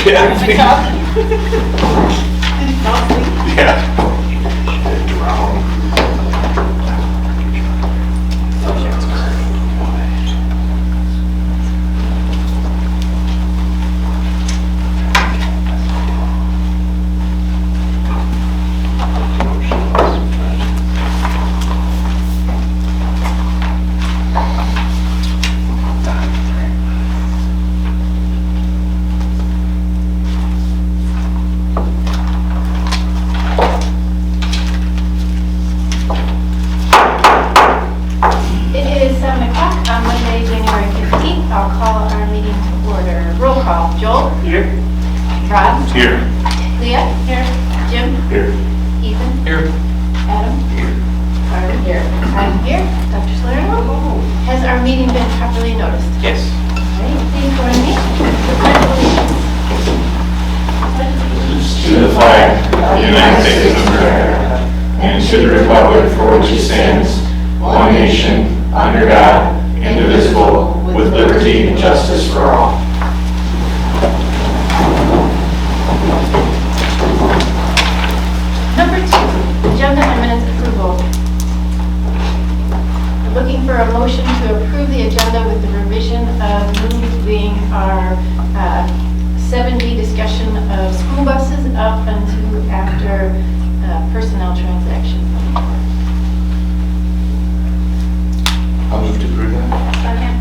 Yeah. Yeah. Here. Leah? Here. Jim? Here. Ethan? Here. Adam? Here. I'm here. I'm here. Dr. Salerno? Has our meeting been properly noticed? Yes. All right, please join me. To the flag of the United States of America and to the republic for which it stands, one nation, under God, indivisible, with liberty and justice for all. Number 2, agenda and minutes approval. We're looking for a motion to approve the agenda with the revision of moving our 7D discussion of school buses up until after personnel transaction. I'll move to approve that. Second.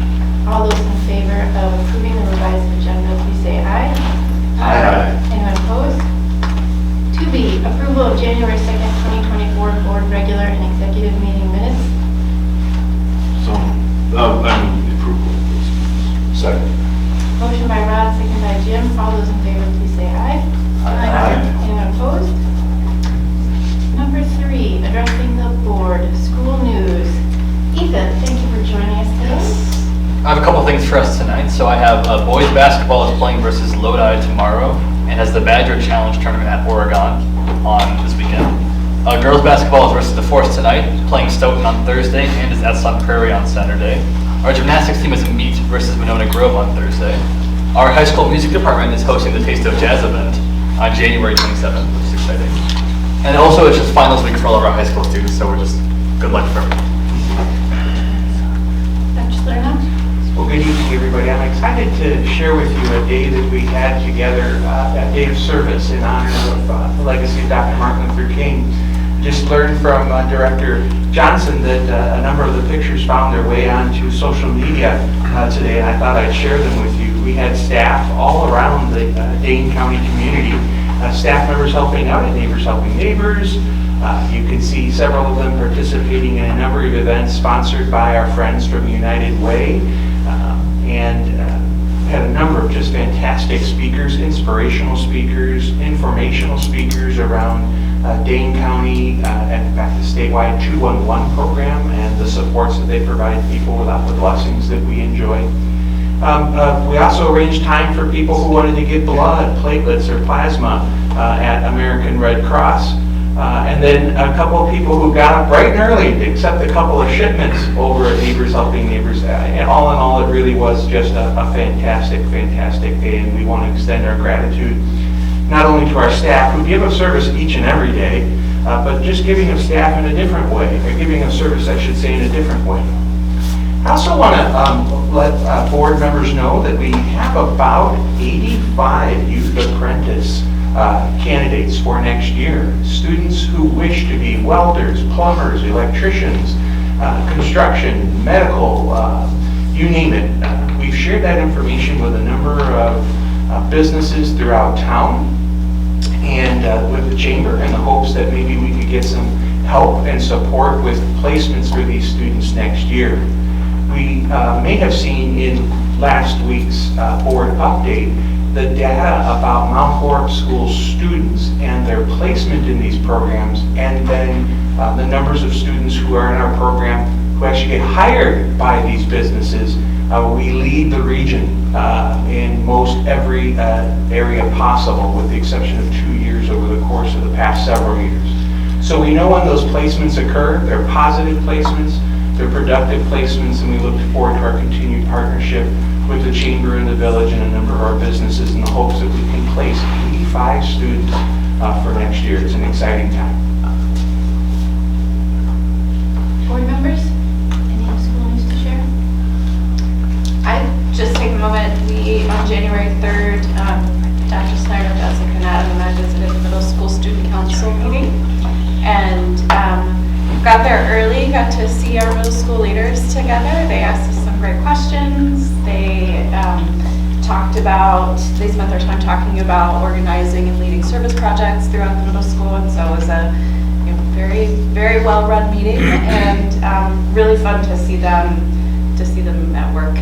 All those in favor of approving the revised agenda, please say aye. Aye. Anyone opposed? 2B, approval of January 2nd, 2024 board regular and executive meeting minutes. So, I move the approval. Second. Motion by Rod, second by Jim. All those in favor, please say aye. Aye. Anyone opposed? Number 3, addressing the board, school news. Ethan, thank you for joining us today. I have a couple things for us tonight. So I have boys basketball is playing versus Lodi tomorrow and has the Badger Challenge tournament at Oregon on this weekend. Girls basketball is versus DeForest tonight, playing Stoughton on Thursday, and is at Sun Prairie on Saturday. Our gymnastics team is Meet versus Monona Grove on Thursday. Our high school music department is hosting the Taste of Jazz event on January 27th, which is exciting. And also it's just finals week for all of our high school students, so we're just good luck for everyone. Dr. Salerno? Well, good evening, everybody. I'm excited to share with you a day that we had together, a day of service in honor of the legacy of Dr. Martin Luther King. Just learned from Director Johnson that a number of the pictures found their way onto social media today, and I thought I'd share them with you. We had staff all around the Dane County community, staff members helping out at Neighbors Helping Neighbors. You can see several of them participating in a number of events sponsored by our friends from United Way, and had a number of just fantastic speakers, inspirational speakers, informational speakers around Dane County, and in fact the statewide 211 program and the supports that they provide people without the blessings that we enjoy. We also arranged time for people who wanted to give blood, platelets, or plasma at American Red Cross. And then a couple of people who got up bright and early to accept a couple of shipments over at Neighbors Helping Neighbors. And all in all, it really was just a fantastic, fantastic day. And we want to extend our gratitude not only to our staff who give of service each and every day, but just giving of staff in a different way, or giving of service, I should say, in a different way. I also want to let board members know that we have about 85 youth apprentice candidates for next year. Students who wish to be welders, plumbers, electricians, construction, medical, you name it. We've shared that information with a number of businesses throughout town and with the chamber in the hopes that maybe we could get some help and support with placements for these students next year. We may have seen in last week's board update the data about Mount Horeb School students and their placement in these programs, and then the numbers of students who are in our program who actually get hired by these businesses. We lead the region in most every area possible, with the exception of 2 years over the course of the past several years. So we know when those placements occur, they're positive placements, they're productive placements, and we look forward to our continued partnership with the chamber in the village and a number of our businesses in the hopes that we can place 85 students for next year. It's an exciting time. Board members, any school news to share? I just take a moment, on January 3rd, Dr. Snyder, Jessica Nadam, and I visited the middle school student council meeting. And got there early, got to see our middle school leaders together. They asked us some great questions. They they spent their time talking about organizing and leading service projects throughout the middle school. And so it was a very, very well-run meeting, and really fun to see them at work.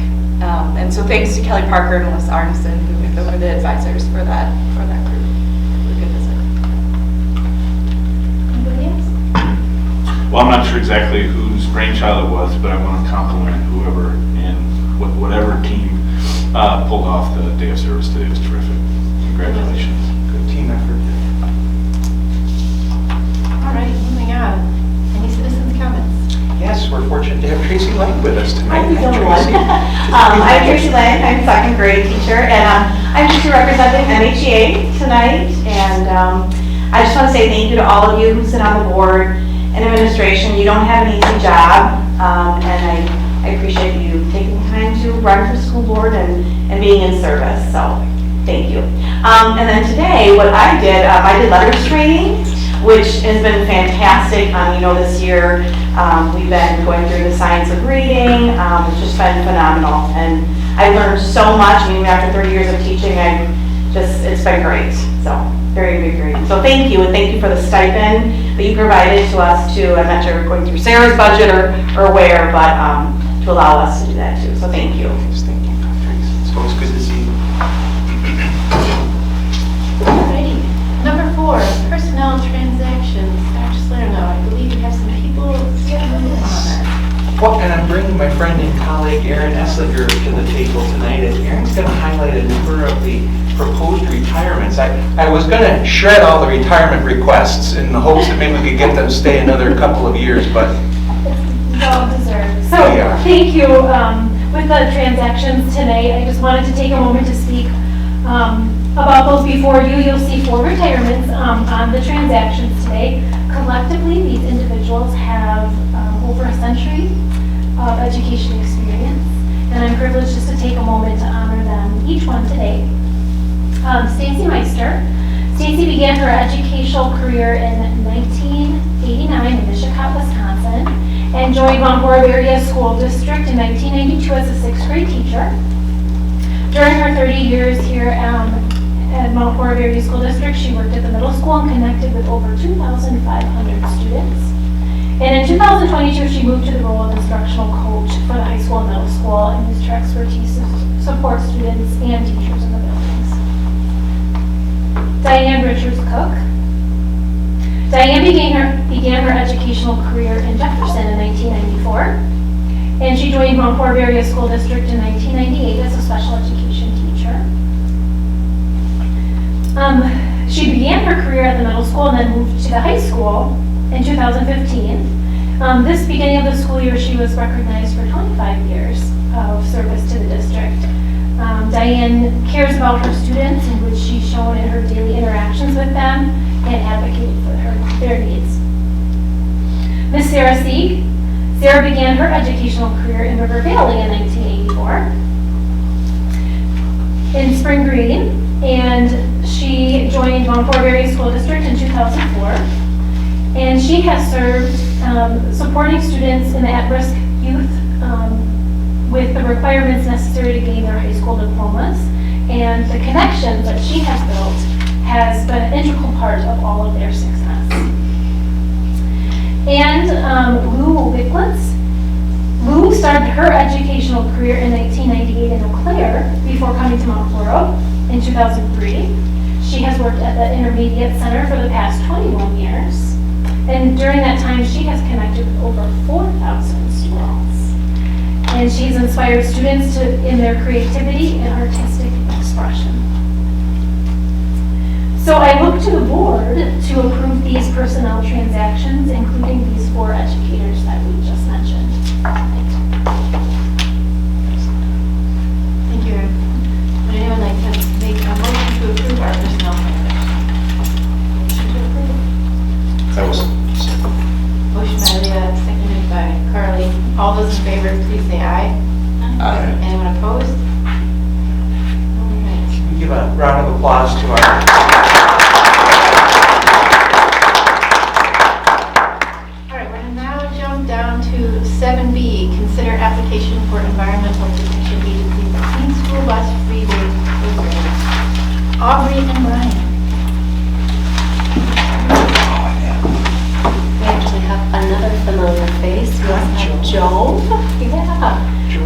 And so thanks to Kelly Parker and Melissa Arneson, who were the advisors for that group. It was a good visit. Anybody else? Well, I'm not sure exactly whose brainchild it was, but I want to compliment whoever and whatever team pulled off the day of service today. It was terrific. Congratulations. Good team effort. All right, moving on. Any citizens' comments? Yes, we're fortunate to have Tracy Lang with us tonight. I'm the only one. Tracy. I'm Tracy Lang, I'm a second grade teacher, and I'm just representing MHEA tonight. And I just want to say thank you to all of you who sit on the board and administration. You don't have an easy job, and I appreciate you taking time to run for school board and being in service, so thank you. And then today, what I did letters training, which has been fantastic. This year, we've been going through the science of reading. It's just been phenomenal. And I've learned so much. After 30 years of teaching, it's been great. So, very, very great. So thank you, and thank you for the stipend that you provided to us too. I'm not sure going through Sarah's budget or where, but to allow us to do that too. So thank you. Yes, thank you, Tracy. It's always good to see you. Alrighty. Number 4, personnel transactions. Dr. Salerno, I believe you have some people scheduled on that. Well, and I'm bringing my friend and colleague Erin Esslinger to the table tonight, and Erin's going to highlight a number of the proposed retirements. I was going to shred all the retirement requests in the hopes that maybe we could get them to stay another couple of years, but Well deserved. So, Yeah. thank you. With the transactions tonight, I just wanted to take a moment to speak about those before you. You'll see 4 retirements on the transactions today. Collectively, these individuals have over a century of education experience, and I'm privileged just to take a moment to honor them, each one today. Stacy Meister. Stacy began her educational career in 1989 in Mishicot, Wisconsin, and joined Mount Horeb Area School District in 1992 as a 6th grade teacher. During her 30 years here at Mount Horeb Area School District, she worked at the middle school and connected with over 2,500 students. And in 2022, she moved to the role of instructional coach for the high school and middle school and used her expertise to support students and teachers in the buildings. Diane Richards Cook. Diane began her educational career in Jefferson in 1994, and she joined Mount Horeb Area School District in 1998 as a special education teacher. She began her career at the middle school and then moved to the high school in 2015. This beginning of the school year, she was recognized for 25 years of service to the district. Diane cares about her students, in which she's shown in her daily interactions with them and advocated for their needs. Miss Sarah Sieg. Sarah began her educational career in River Valley in 1984 in Spring Green, and she joined Mount Horeb Area School District in 2004. And she has served supporting students in the at-risk youth with the requirements necessary to gain their high school diplomas. And the connections that she has built has been an integral part of all of their success. And Lou Wicklitz. Lou started her educational career in 1998 in Eau Claire before coming to Mount Horeb in 2003. She has worked at the Intermediate Center for the past 21 years. And during that time, she has connected with over 4,000 students. And she's inspired students in their creativity and artistic expression. So I look to the board to approve these personnel transactions, including these 4 educators that we just mentioned. Thank round of applause to our... All right, we're going to now jump down to 7B, consider application for environmental protection agency's clean school bus free day program. Aubrey and Brian. We actually have another familiar face. We also have Joe. Yeah.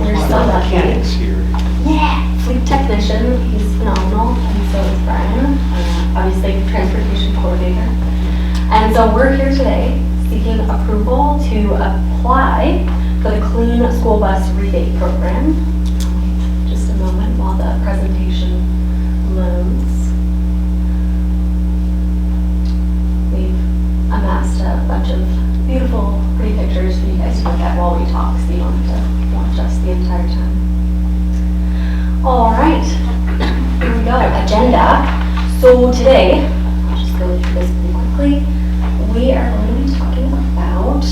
We're so lucky. Mechanics here. Yeah. Fleet technician. He's phenomenal. And so is Brian. Obviously, transportation coordinator. And so we're here today seeking approval to apply for the Clean School Bus Rebate Program. Just a moment while the presentation loads. We've amassed a bunch of beautiful, pretty pictures for you guys to look at while we talk, so you don't have to watch us the entire time. All right, here we go, agenda. So today, I'll just go through this pretty quickly. We are going to be talking about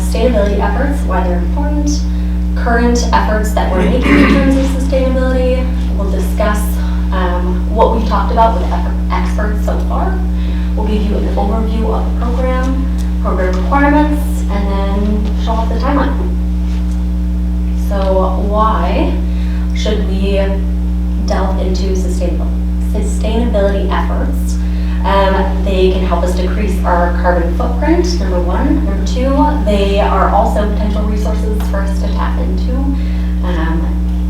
sustainability efforts, why they're important, current efforts that we're making in terms of sustainability. We'll discuss what we've talked about with experts so far. We'll give you an overview of the program requirements, and then show off the timeline. So why should we delve into sustainability efforts? They can help us decrease our carbon footprint, number one. Number two, they are also potential resources for us to tap into,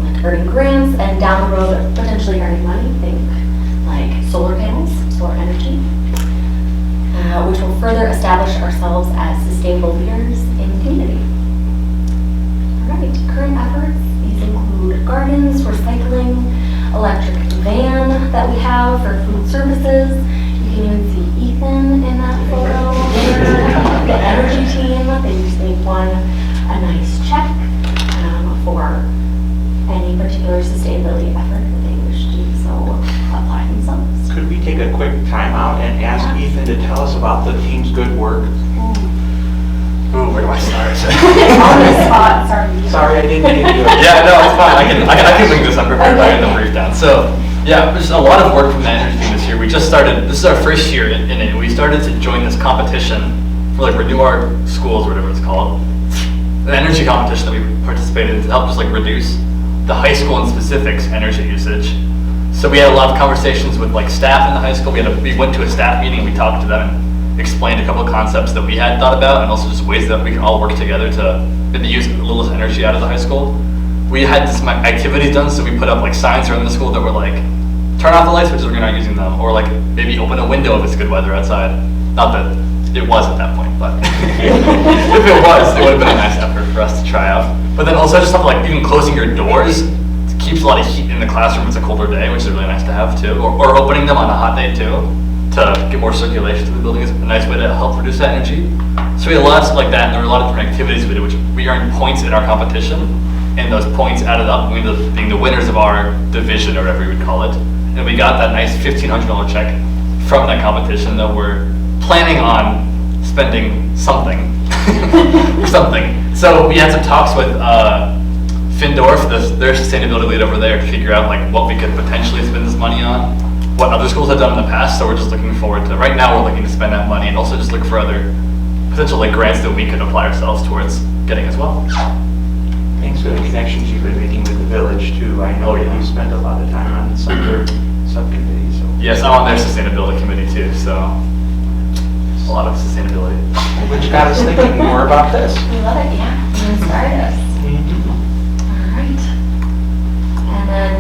like earning grants, and down the road, potentially earning money. Think like solar panels, solar energy. Which will further establish ourselves as sustainable leaders in the community. All right, current efforts, these include gardens, recycling, electric van that we have for food services. You can even see Ethan in that photo. The energy team, they usually won a nice check for any particular sustainability effort that they wish to so apply themselves. Could we take a quick time out and ask Ethan to tell us about the team's good work? Ooh, where do I start? On the spot, sorry. Sorry, I didn't give you a... Yeah, no, it's fine. I can link this. I'm prepared. I got the brief down. So, yeah, there's a lot of work from the energy team this year. We just started. This is our first year in it. We started to join this competition for like Renew Our Schools or whatever it's called. The energy competition that we participated in to help just like reduce the high school and specifics energy usage. So we had a lot of conversations with like staff in the high school. We went to a staff meeting and we talked to them and explained a couple of concepts that we had thought about, and also just ways that we can all work together to maybe use a little less energy out of the high school. We had some activities done, so we put up like signs around the school that were like, turn off the light switches when you're not using them, or like maybe open a window if it's good weather outside. Not that it was at that point, but if it was, it would have been a nice effort for us to try out. But then also just something like even closing your doors keeps a lot of heat in the classroom. It's a colder day, which is really nice to have too. Or opening them on a hot day too, to get more circulation to the building is a nice way to help reduce that energy. So we had lots like that, and there were a lot of different activities we did, which we earned points in our competition, and those points added up, we ended up being the winners of our division, or whatever you would call it. And we got that nice $1,500 check from that competition that we're planning on spending something or something. So we had some talks with Findorf, their sustainability lead over there, to figure out like what we could potentially spend this money on, what other schools have done in the past. So we're just looking forward to, right now we're looking to spend that money and also just look for other potential like grants that we could apply ourselves towards getting as well. Thanks for the connections you've been making with the village too. I know that you spent a lot of time on some of their subcommittees. So. Yes, I'm on their sustainability committee too, so a lot of sustainability. Which got us thinking more about this. We love it, yeah. You inspired us. All right. And then,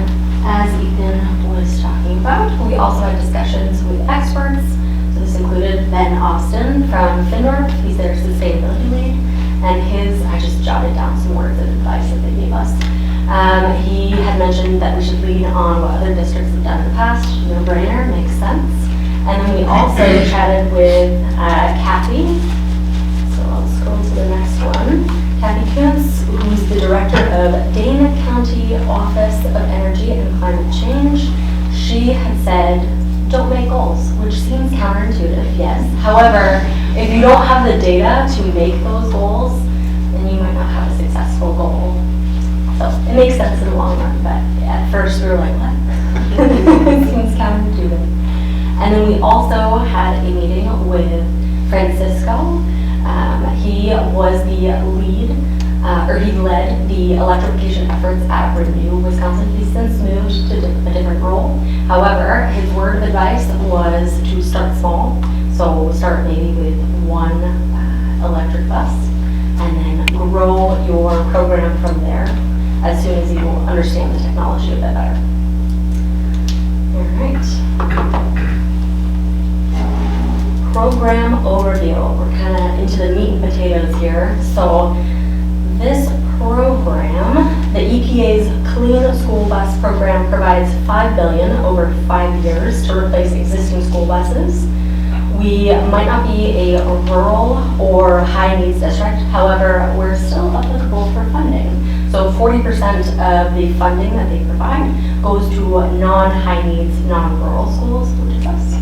as Ethan was talking about, we also had discussions with experts. So this included Ben Austin from Findorf. He's their sustainability lead. And I just jotted down some words of advice that they gave us. He had mentioned that we should lean on what other districts have done in the past. No-brainer, makes sense. And then we also chatted with Kathy. So I'll scroll to the next one. Kathy Kuntz, who's the director of Dane County Office of Energy and Climate Change. She had said, don't make goals, which seems counterintuitive, yes. However, if you don't have the data to make those goals, then you might not have a successful goal. So it makes sense in the long run, but at first we were like, what? Seems counterintuitive. And then we also had a meeting with Francisco. He was the lead, or he led the electrification efforts at Renew, Wisconsin. He's since moved to a different role. However, his word of advice was to start small. So start maybe with one electric bus and then grow your program from there as soon as you understand the technology a bit better. All right. Program overview. We're kind of into the meat and potatoes here. So this program, the EPA's Clean School Bus Program, provides $5 billion over 5 years to replace existing school buses. We might not be a rural or high needs district, however, we're still applicable for funding. So 40% of the funding that they provide goes to non-high needs, non-rural schools, which is us.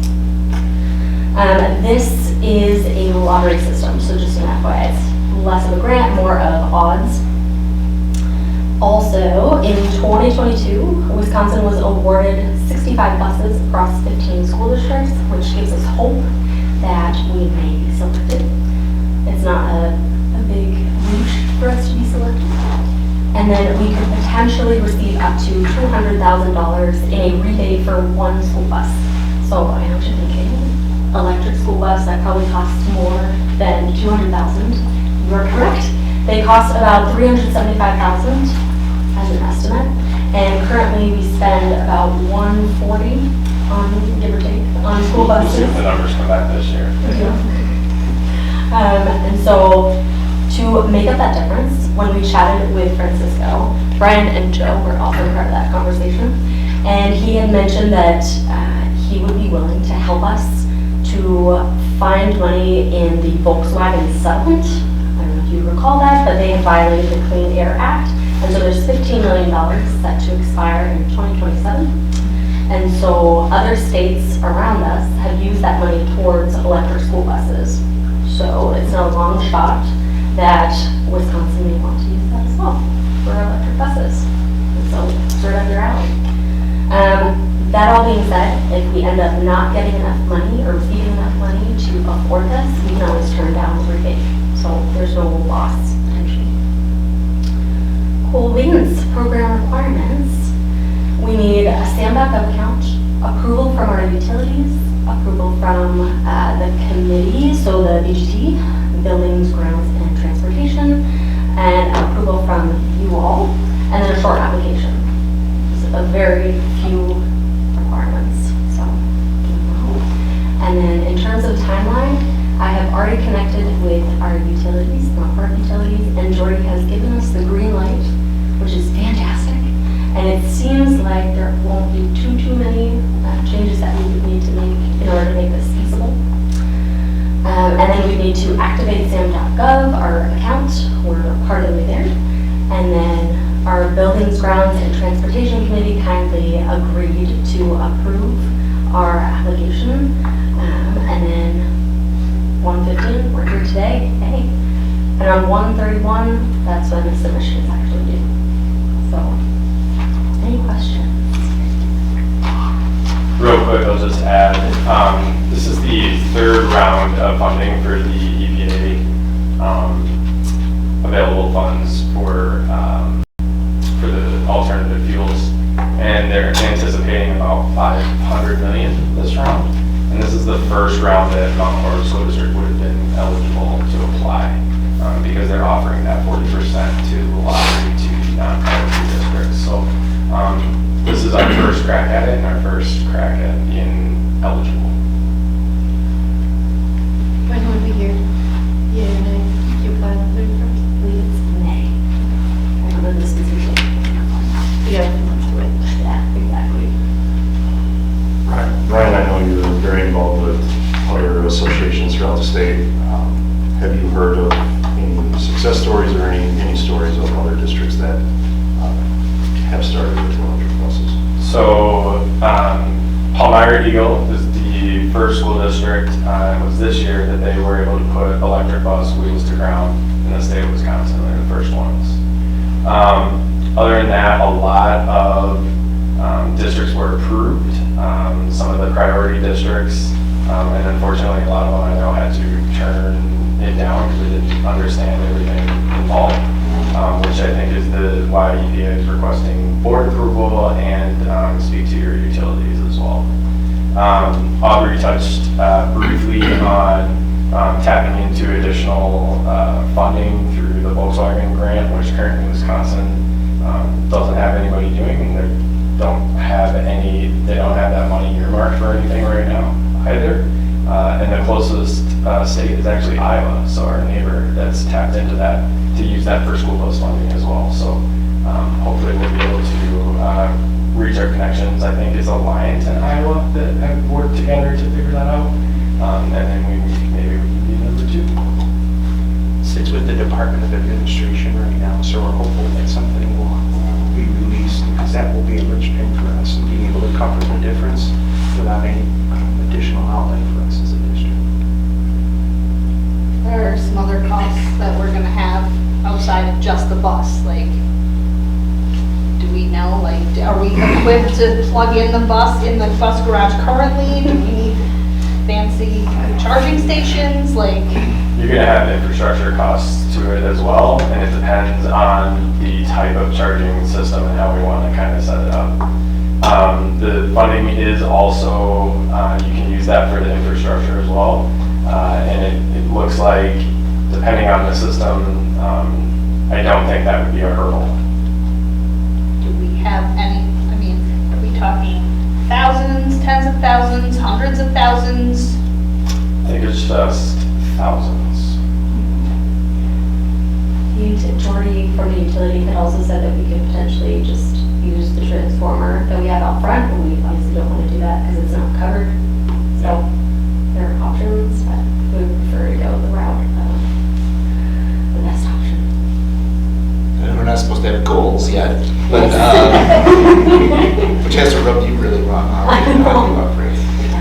This is a lottery system, so just an FYI, it's less of a grant, more of odds. Also, in 2022, Wisconsin was awarded 65 buses across 15 school districts, which gives us hope that we may be selected. It's not a big reach for us to be selected. And then we could potentially receive up to $200,000 in a rebate for one school bus. So I know what you're thinking, electric school bus, that probably costs more than $200,000. You are correct. They cost about $375,000 as an estimate. And currently we spend about $140 on, give or take, on school buses. We'll see if the numbers come back this year. And so to make up that difference, when we chatted with Francisco, Brian and Joe were also part of that conversation. And he had mentioned that he would be willing to help us to find money in the Volkswagen settlement. I don't know if you recall that, but they had violated the Clean Air Act. And so there's $15 million set to expire in 2027. And so other states around us have used that money towards electric school buses. So it's not a long shot that Wisconsin may want to use that as well for electric buses. And so it's right up your alley. That all being said, if we end up not getting enough money or receiving enough money to afford this, we can always turn down the rebate. So there's no loss potentially. Cool beans, program requirements. We need a stand backup account, approval from our utilities, approval from the committee, so the BGT, Buildings, Grounds, and Transportation, and approval from you all, and then a short application. It's a very few requirements. So, and then in terms of timeline, I have already connected with our utilities, not our utilities, and Jordy has given us the green light, which is fantastic. And it seems like there won't be too many changes that we would need to make in order to make this feasible. And then we need to activate sam.gov, our account. We're part of the way there. And then our Buildings, Grounds, and Transportation Committee kindly agreed to approve our application. And then 1:15, we're here today. Hey. And on 1:31, that's when the submission is actually due. So, any questions? Real quick, I'll just add, this is the third round of funding for the EPA available funds for the alternative fuels, and they're anticipating about $500 million this round. And this is the first round that Mount Horeb School District would have been eligible to apply because they're offering that 40% to the lottery to non-priority districts. So this is our first crack at it and our first crack at being eligible. When would we hear? Yeah, no, you plan on doing first? I believe it's May. I don't know the specific. Yeah, that's the way. Yeah, exactly. Ryan, I know you're very involved with other associations throughout the state. Have you heard of any success stories or any stories of other districts that have started with electric buses? So Palmyra Eagle is the first school district. It was this year that they were able to put electric bus wheels to ground in the state of Wisconsin. They're the first ones. Other than that, a lot of districts were approved, some of the priority districts, and unfortunately, a lot of them I know had to turn it down because they didn't understand everything involved, which I think is why EPA is requesting board approval and speak to your utilities as well. Aubrey touched briefly on tapping into additional funding through the Volkswagen grant, which currently Wisconsin doesn't have anybody doing, and they don't have that money earmarked for anything right now either. And the closest state is actually Iowa, so our neighbor that's tapped into that to use that for school bus funding as well. So hopefully we'll be able to reach our connections. I think it's Alliance in Iowa that have worked together to figure that out. And then maybe we can be number 2. Sits with the Department of Administration right now, so we're hopeful that something will be released, because that will be a linchpin for us in being able to cover the difference without any additional outlay for us as a district. There are some other costs that we're gonna have outside of just the bus, like, do we know, like, are we equipped to plug in the bus garage currently? Do we need fancy charging stations, like? You're gonna have infrastructure costs to it as well, and it depends on the type of charging system and how we wanna kind of set it up. The funding is also, you can use that for the infrastructure as well. And it looks like, depending on the system, I don't think that would be a hurdle. Do we have any, I mean, are we talking thousands, tens of thousands, hundreds of thousands? I think it's just thousands. Jordy from the utility had also said that we could potentially just use the transformer that we have out front, and we obviously don't want to do that because it's not covered. So there are options, but we would prefer to go the route of the best option. And we're not supposed to have goals yet, but which has to rub you really wrong.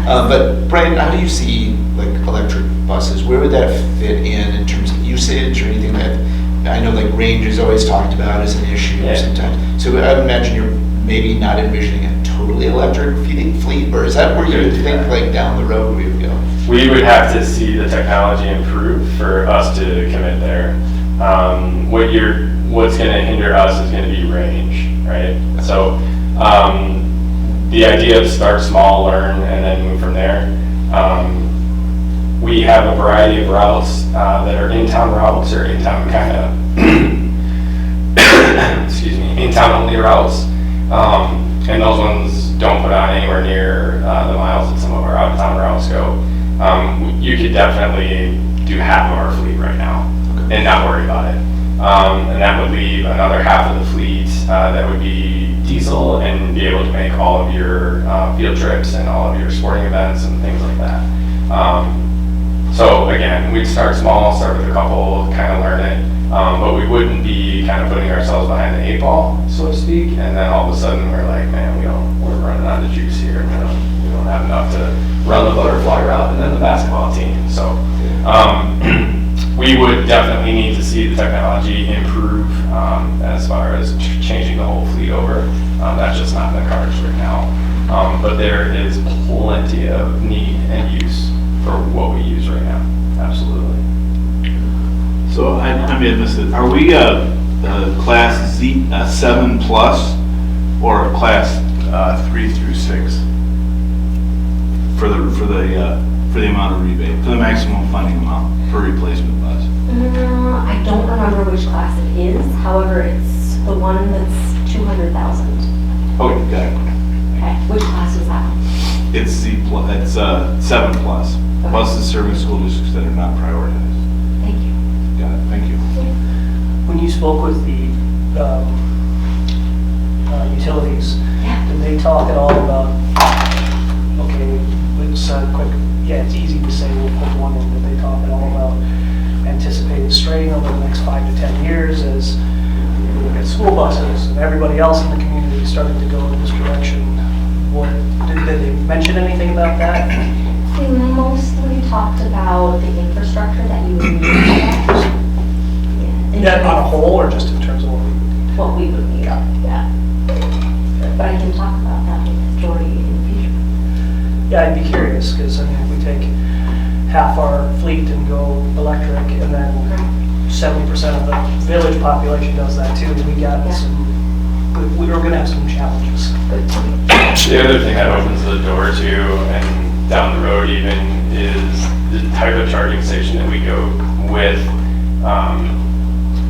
But Brian, how do you see like electric buses? Where would that fit in terms of usage or anything that? I know like range is always talked about as an issue sometimes. So I would imagine you're maybe not envisioning a totally electric fleet, or is that where you think like down the road we would go? We would have to see the technology improve for us to commit there. What's going to hinder us is going to be range, right? So the idea of start small, learn, and then move from there. We have a variety of routes that are in-town routes or in-town kind of, excuse me, in-town only routes. And those ones don't put on anywhere near the miles that some of our out-of-town routes go. You could definitely do half of our fleet right now and not worry about it. And that would leave another half of the fleet that would be diesel and be able to make all of your field trips and all of your sporting events and things like that. So again, we'd start small, start with a couple, kind of learn it, but we wouldn't be kind of putting ourselves behind the 8 ball, so to speak, and then all of a sudden we're like, man, we're running out of juice here, and we don't have enough to run the butterfly route and then the basketball team. So we would definitely need to see the technology improve as far as changing the whole fleet over. That's just not in the cards right now. But there is plenty of need and use for what we use right now. Absolutely. So I may have missed it. Are we a class 7 plus or a class 3 through 6 for the amount of rebate, for the maximum funding amount per replacement bus? I don't remember which class it is. However, it's the one that's 200,000. Okay, got it. Okay. Which class is that? It's it's 7 plus. Okay. Buses serving school districts that are not prioritized. Thank you. Got it. Thank you. When you spoke with the utilities, did they talk at all about, okay, it's quick, yeah, it's easy to say we'll put one in, but they talk at all about anticipated strain over the next 5 to 10 years as we look at school buses and everybody else in the community starting to go in this direction? Did they mention anything about that? We mostly talked about the infrastructure that you would need for that. Yeah, on a whole, or just in terms of what we would need? What we would need, yeah. but I can talk about that with Dory in the future. Yeah, I'd be curious, because I mean, if we take half our fleet and go electric, and then 70% of the village population does that too, we got we're gonna have some challenges. The other thing that opens the door to, and down the road even, is the type of charging station that we go with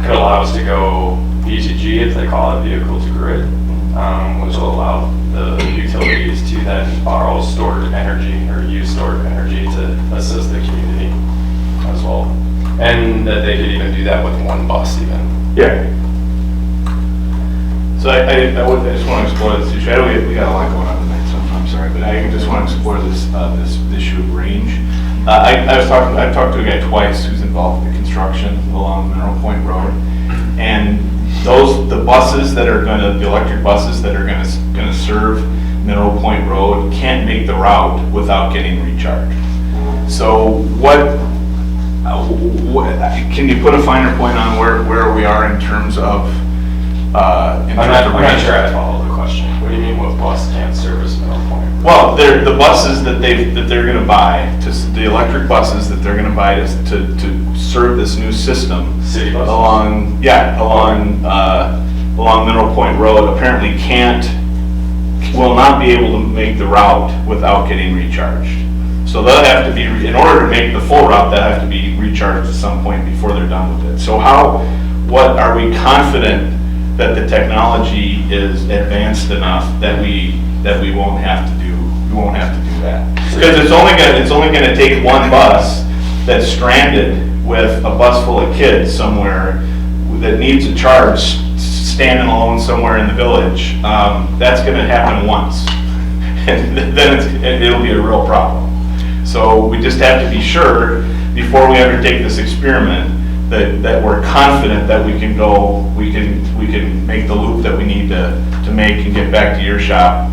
could allow us to go VTG, as they call it, vehicle to grid, which will allow the utilities to then borrow stored energy or use stored energy to assist the community as well. And that they could even do that with one bus even. Yeah. So I just want to explore this issue. I know we got a lot going on tonight, so I'm sorry, but I just want to explore this issue of range. I've talked to a guy twice who's involved in the construction along Mineral Point Road, and the buses that are the electric buses that are going to serve Mineral Point Road can't make the route without getting recharged. So can you put a finer point on where we are in terms of I'm not sure I follow the question. What do you mean what bus can't service Mineral Point? Well, the buses that they're going to buy, the electric buses that they're going to buy to serve this new system City buses? along Mineral Point Road apparently will not be able to make the route without getting recharged. So they'll have to be, in order to make the full route, they'll have to be recharged at some point before they're done with it. So what are we confident that the technology is advanced enough that we won't have to do that? Because it's only going to take one bus that's stranded with a bus full of kids somewhere that needs a charge, standing alone somewhere in the village. That's going to happen once, and then it'll be a real problem. So we just have to be sure before we undertake this experiment that we're confident that we can make the loop that we need to make and get back to your shop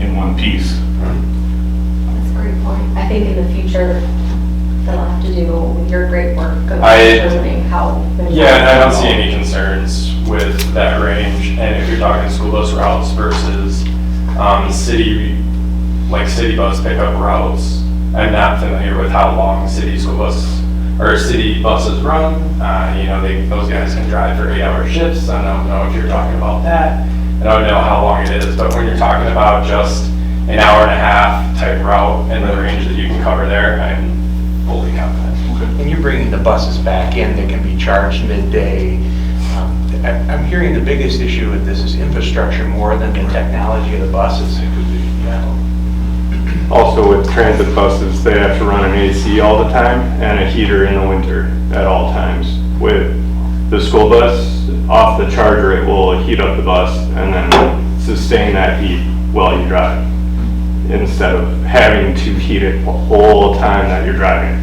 in one piece. That's a great point. I think in the future, they'll have to do your great work of determining how. Yeah, and I don't see any concerns with that range. And if you're talking school bus routes versus city bus pickup routes, I'm not familiar with how long city buses run. Those guys can drive for 8-hour shifts. I don't know if you're talking about that. I don't know how long it is, but when you're talking about just an hour and a half type route and the range that you can cover there, I'm fully confident. When you're bringing the buses back in, they can be charged midday. I'm hearing the biggest issue with this is infrastructure more than the technology of the buses. It could be, Also with transit buses, they have to run an AC all the time and a heater in the winter at all times. With the school bus, off the charger, it will heat up the bus and then sustain that heat while you drive, instead of having to heat it the whole time that you're driving.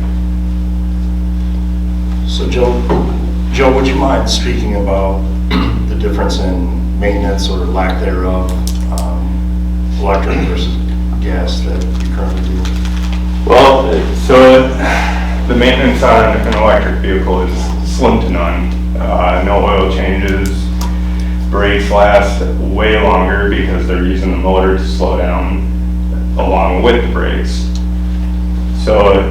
So Joe, would you mind speaking about the difference in maintenance or lack thereof, electric versus gas that you currently do? Well, so the maintenance on an electric vehicle is slim to none. No oil changes. Brakes last way longer because they're using the motor to slow down along with the brakes. So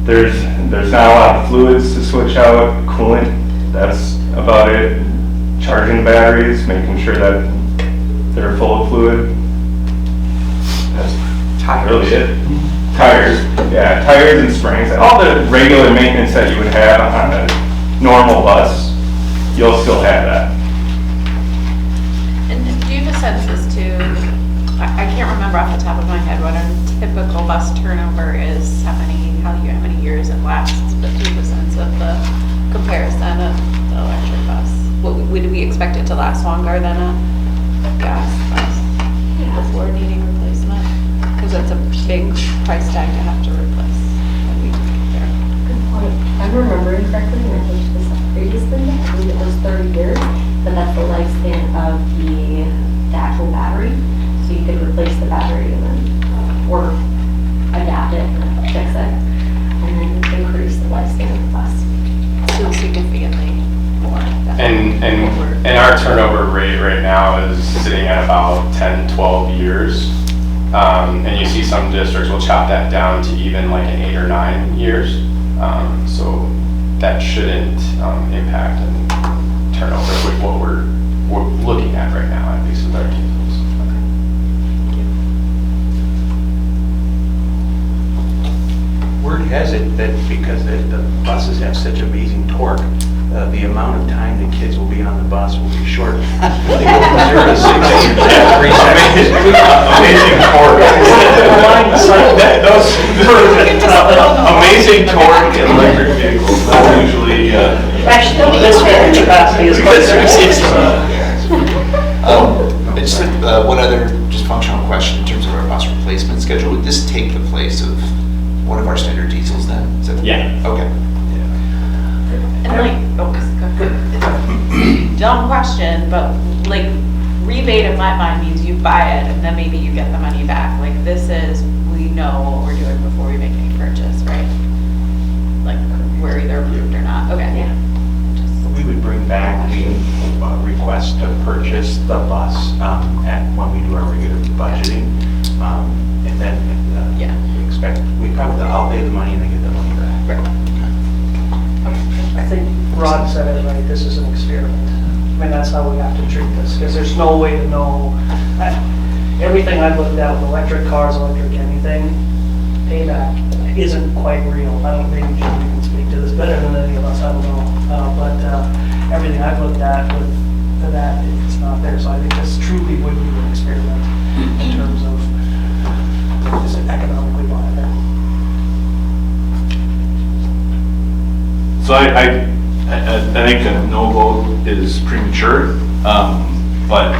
there's not a lot of fluids to switch out. Coolant, that's about it. Charging batteries, making sure that they're full of fluid. That's really it. Tires, yeah, tires and springs. All the regular maintenance that you would have on a normal bus, you'll still have that. And do you have a census too? I can't remember off the top of my head what a typical bus turnover is, how many years it lasts, but do you have a sense of the comparison of the electric bus? Would we expect it to last longer than a gas bus before needing replacement? Because it's a big price tag to have to replace when we get there. Good point. If I'm remembering correctly, and I looked this up previously, I believe it was 30 years, but that's the lifespan of the actual battery. So you could replace the battery and then, or adapt it and fix it, and then increase the lifespan of the bus. So significantly more. And our turnover rate right now is sitting at about 10 10, 12 years. And you see some districts will chop that down to even like an 8 or 9 years. So that shouldn't impact and turnover with what we're looking at right now, at least with our diesels. Word has it that because the buses have such amazing torque, the amount of time the kids will be on the bus will be short. They go from 0 to 60 in 3 seconds. Amazing torque. Amazing torque in electric vehicles, not usually, Actually, this capacity is quite Just one other just functional question in terms of our bus replacement schedule. Would this take the place of one of our standard diesels then? Is that Yeah. Okay. And like, dumb question, but like rebate in my mind means you buy it and then maybe you get the money back. Like this is, we know what we're doing before we make any purchase, right? Like we're either approved or not. Okay. Yeah. We would bring back the request to purchase the bus when we do our regular budgeting. And then we expect, we probably outlay the money and then get the money back. Right. I think Rod said it right, this is an experiment. I mean, that's how we have to treat this, because there's no way to know. Everything I've looked at with electric cars, electric anything, payback isn't quite real. I don't think Jim can speak to this better than any of us, I don't know. But everything I've looked at with that, it's not there. So I think this truly would be an experiment in terms of is it economically viable. so I think a no vote is premature, but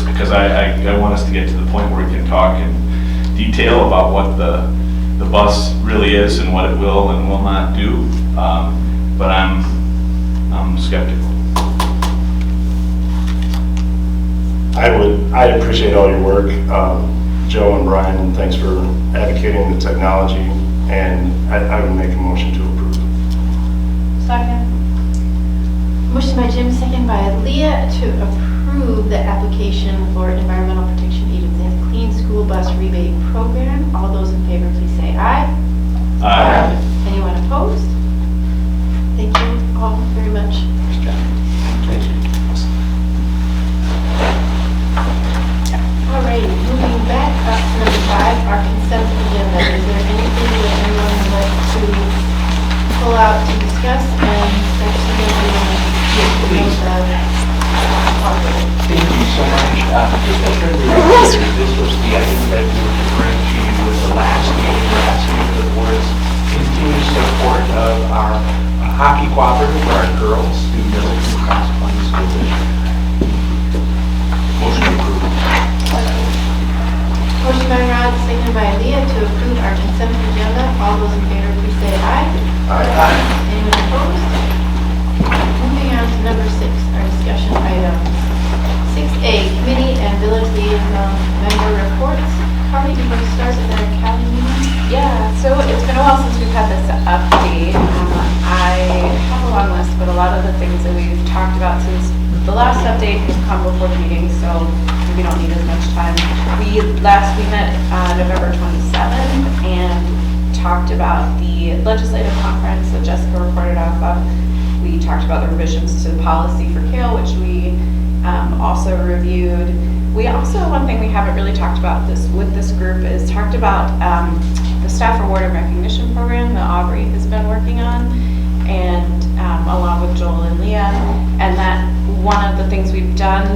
because I want us to get to the point where we can talk in detail about what the bus really is and what it will and will not do. But I'm skeptical. I appreciate all your work, Joe and Brian, thanks for advocating the technology, and I would make a motion to approve. Second. Motion by Jim, second by Leah to approve the application for Environmental Protection Agency's Clean School Bus Rebate Program. All those in favor, please say aye. Aye. Anyone opposed? Thank you all very much. Thank you. All right, moving back up to number 5, our consent agenda. Is there anything that anyone would like to pull out to discuss? And actually, we want to get to know Thank you so much. Just a friendly reminder, this was the item that we were referring to you with the last meeting. We're asking for the board's continued support of our hockey cooperative for our girls through Middleton Cross Plains School District. Motion approved. Motion by Rod, seconded by Leah to approve our consent agenda. All those in favor, please say aye. Aye. Anyone opposed? Moving on to number 6, our discussion items. 6A, committee and village liaison member reports. Carly, do you want to start with our Cali meeting? Yeah, so it's been a while since we've had this update. I have a long list, but a lot of the things that we've talked about since the last update has come before the meeting, so we don't need as much time. We met November 27th and talked about the legislative conference that Jessica reported off of. We talked about the revisions to the policy for Kale, which we also reviewed. We also, one thing we haven't really talked about with this group is talked about the staff reward and recognition program that Aubrey has been working on, and along with Joel and Leah, and that one of the things we've done,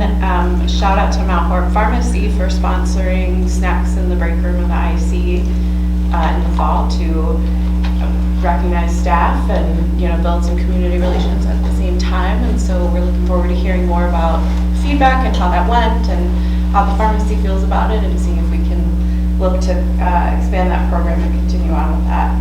shout out to Mount Horeb Pharmacy for sponsoring snacks in the break room of the IC in the fall to recognize staff and build some community relations at the same time. And so we're looking forward to hearing more about feedback and how that went and how the pharmacy feels about it, and seeing if we can look to expand that program and continue on with that.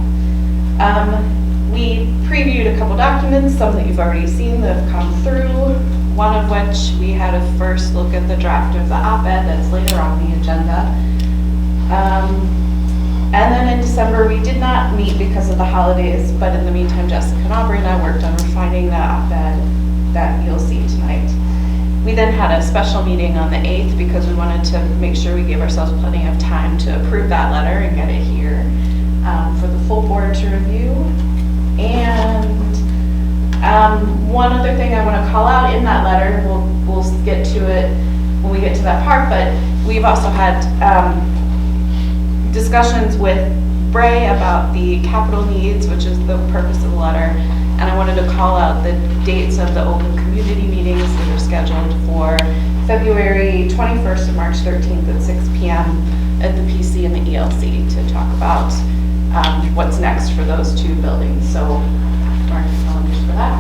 We previewed a couple documents, some that you've already seen that have come through, one of which we had a first look at the draft of the op-ed that's later on the agenda. And then in December, we did not meet because of the holidays, but in the meantime, Jessica and Aubrey and I worked on refining the op-ed that you'll see tonight. We then had a special meeting on the 8th because we wanted to make sure we gave ourselves plenty of time to approve that letter and get it here for the full board to review. And one other thing I want to call out in that letter, we'll get to it when we get to that part, but we've also had discussions with Bray about the capital needs, which is the purpose of the letter. And I wanted to call out the dates of the open community meetings that are scheduled for February 21st and March 13th at 6 p.m. at the PC and the ELC to talk about what's next for those two buildings. So mark your calendars for that.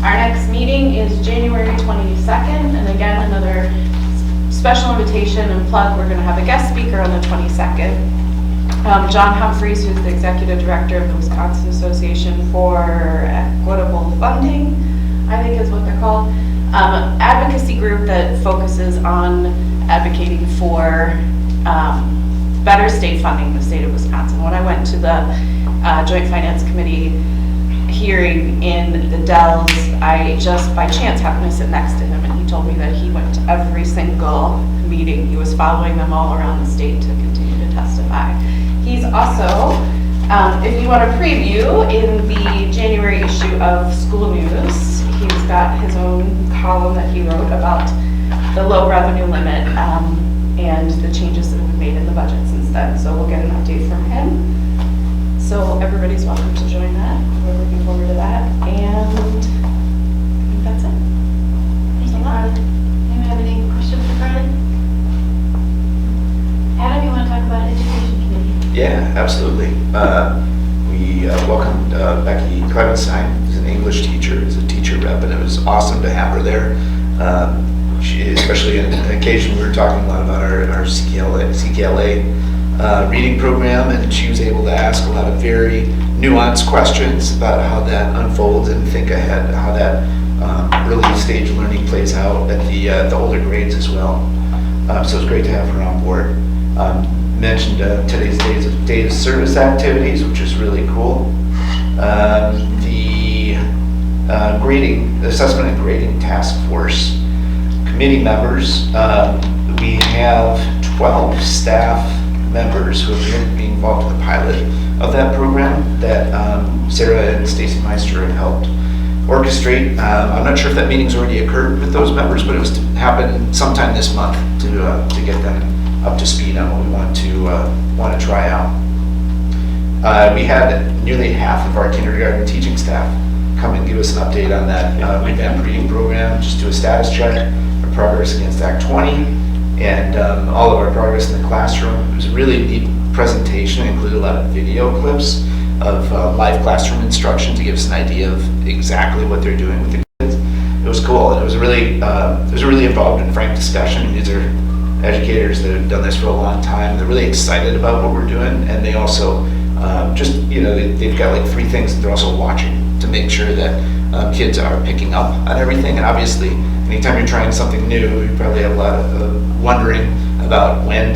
Our next meeting is January 22nd, and again, another special invitation and plug. We're going to have a guest speaker on the 22nd. John Humphreys, who's the Executive Director of the Wisconsin Association for Equitable Funding, I think is what they're called, advocacy group that focuses on advocating for better state funding in the state of Wisconsin. When I went to the Joint Finance Committee hearing in the Dells, I just by chance happened to sit next to him, and he told me that he went to every single meeting. He was following them all around the state to continue to testify. He's also, if you want a preview, in the January issue of School News, he's got his own column that he wrote about the low revenue limit and the changes that have been made in the budget since then. So we'll get an update from him. So everybody's welcome to join that. We're looking forward to that. And I think that's it. Thank you, Carly. Anyone have any questions for Carly? Adam, you want to talk about education committee? Yeah, absolutely. We welcomed Becky Clemenstein, who's an English teacher, who's a teacher rep, and it was awesome to have her there. She, especially on an occasion, we were talking a lot about our CKLA reading program, and she was able to ask a lot of very nuanced questions about how that unfolds and think ahead, how that early stage learning plays out at the older grades as well. So it's great to have her on board. Mentioned today's days of service activities, which is really cool. The grading, assessment and grading task force committee members, we have 12 staff members who have been involved in the pilot of that program that Sarah and Stacy Meister have helped orchestrate. I'm not sure if that meeting's already occurred with those members, but it was to happen sometime this month to get them up to speed on what we want to try out. We had nearly half of our kindergarten teaching staff come and give us an update on that revamped reading program, just do a status check, our progress against Act 20, and all of our progress in the classroom. It was a really neat presentation. It included a lot of video clips of live classroom instruction to give us an idea of exactly what they're doing with the kids. It was cool, and it was a really involved and frank discussion. These are educators that have done this for a long time. They're really excited about what we're doing, and they also they've got like 3 things that they're also watching to make sure that kids are picking up on everything. And obviously, anytime you're trying something new, you probably have a lot of wondering about whether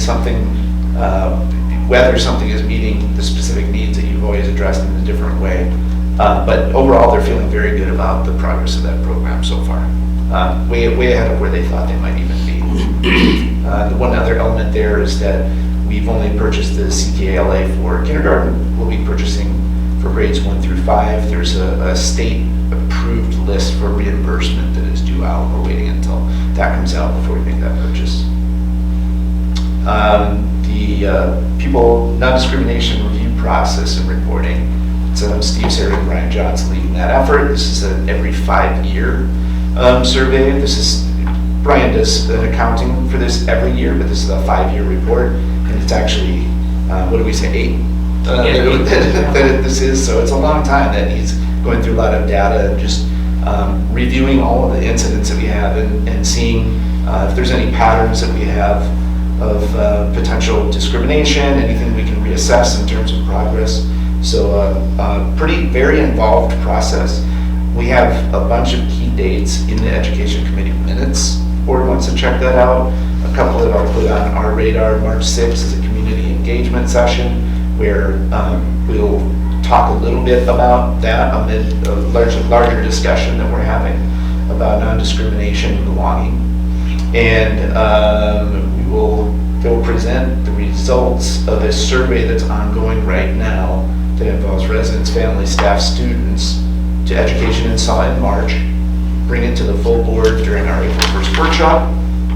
something is meeting the specific needs that you've always addressed in a different way. But overall, they're feeling very good about the progress of that program so far. Way ahead of where they thought they might even be. The one other element there is that we've only purchased the CKLA for kindergarten. We'll be purchasing for grades 1 through 5. There's a state-approved list for reimbursement that is due out. We're waiting until that comes out before we make that purchase. The pupil non-discrimination review process and reporting. It's Steve, Sarah, and Brian Johnson leading that effort. This is an every 5-year survey. Brian does an accounting for this every year, but this is a 5-year report, and it's actually, what do we say, 8? That this is, so it's a long time that he's going through a lot of data and just reviewing all of the incidents that we have and seeing if there's any patterns that we have of potential discrimination, anything we can reassess in terms of progress. So very involved process. We have a bunch of key dates in the Education Committee minutes. Board wants to check that out. A couple that I'll put on our radar. March 6th is a community engagement session where we'll talk a little bit about that amid a larger discussion that we're having about non-discrimination and belonging. And they'll present the results of a survey that's ongoing right now that involves residents, families, staff, students to Education Insight in March, bring it to the full board during our April 1st workshop,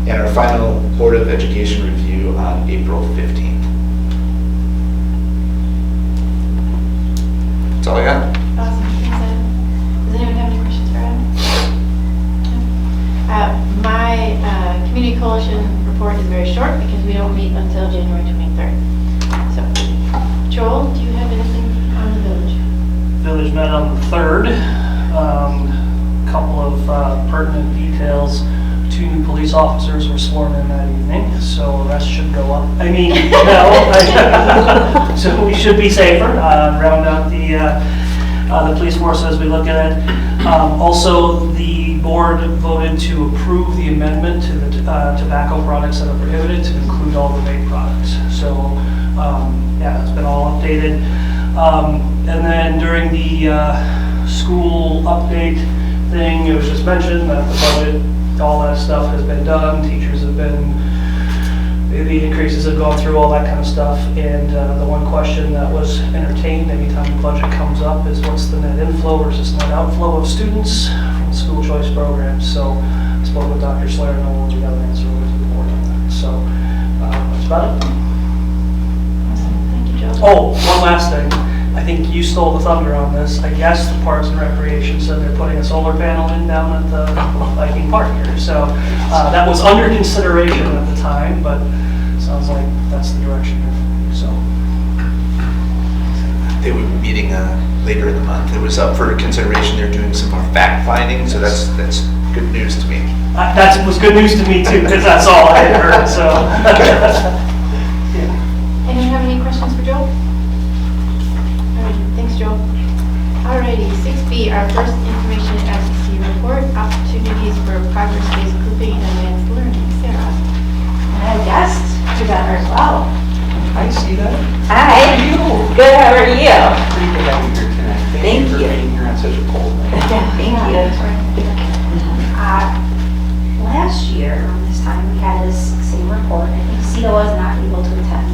and our final Horeb Education Review on April 15th. That's all I got. Awesome, thanks, Adam. Does anyone have any questions for Adam? My community coalition report is very short because we don't meet until January 23rd. So, Joel, do you have anything on the village? Village met on the 3rd. Couple of pertinent details. 2 new police officers were sworn in that evening, so arrests should go up. I mean, no. So we should be safer. Round out the police force as we look at it. Also, the board voted to approve the amendment to the tobacco products that are prohibited to include all the vape products. So, yeah, it's been all updated. And then during the school update thing, it was just mentioned that the budget, all that stuff has been done. Teachers have been, the increases have gone through all that kind of stuff. And the one question that was entertained anytime the budget comes up is what's the net inflow versus net outflow of students from school choice programs. So I spoke with Dr. Slayer and we got an answer over to the board on that. So that's about it. Awesome, thank you, Joel. Oh, one last thing. I think you stole the thunder on this. I guess the Parks and Recreation said they're putting a solar panel in down at the Viking Park here. So that was under consideration at the time, but sounds like that's the direction they're moving. So They will be meeting later in the month. It was up for consideration. They're doing some more fact finding, so that's good news to me. that was good news to me too, because that's all I had heard. So. Anyone have any questions for Joel? Alright, thanks, Joel. Alrighty, 6B, our first information advocacy report, opportunities for progress-based grouping and advanced learning. Sarah. And I have guests together as well. I see that. Hi. Good, how are you? Pretty good having you here tonight. Thank for you. being here on such a cold night. Thank you. Last year, around this time, we had this same report. I think Sita was not able to attend.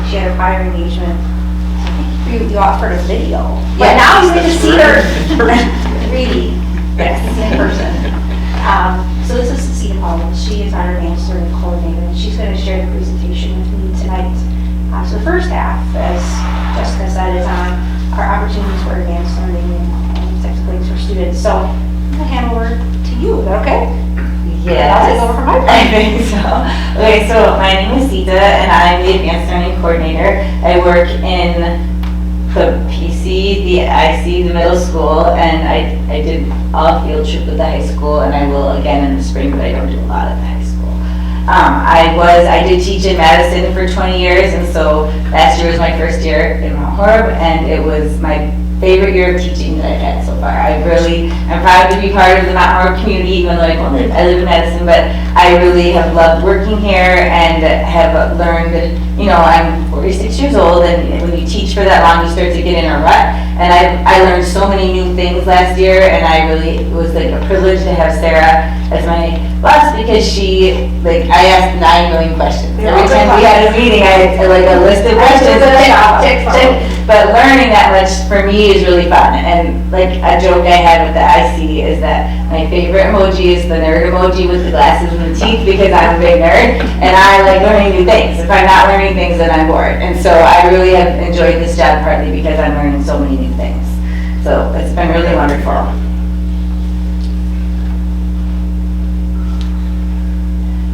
She had a prior engagement. I think you offered a video. But now you get to see her 3D. Yes, in person. So this is Sita Powell. She is our advanced learning coordinator, and she's going to share the presentation with me tonight. So the first half, as Jessica said, is on our opportunities for advanced learning and types of things for students. So I'm going to hand over to you. Is that okay? Yes. I'll take over from my part. I think so. Okay, so my name is Sita, and I'm the Advanced Learning Coordinator. I work in the PC, the IC, the middle school, and I did a field trip with the high school, and I will again in the spring, but I don't do a lot at the high school. I did teach in Madison for 20 years, and so last year was my first year in Mount Horeb, and it was my favorite year of teaching that I've had so far. I'm proud to be part of the Mount Horeb community, even though I live in Madison, but I really have loved working here and have learned, I'm 46 years old, and when you teach for that long, you start to get in a rut. And I learned so many new things last year, and it was like a privilege to have Sarah as my boss, because I asked 9 million questions. Every time we had a meeting, I had like a list of questions, but learning that much for me is really fun. And like a joke I had with the IC is that my favorite emoji is the nerd emoji with the glasses and the teeth, because I'm a big nerd, and I like learning new things. If I'm not learning things, then I'm bored. And so I really have enjoyed this job partly because I'm learning so many new things. So it's been really wonderful.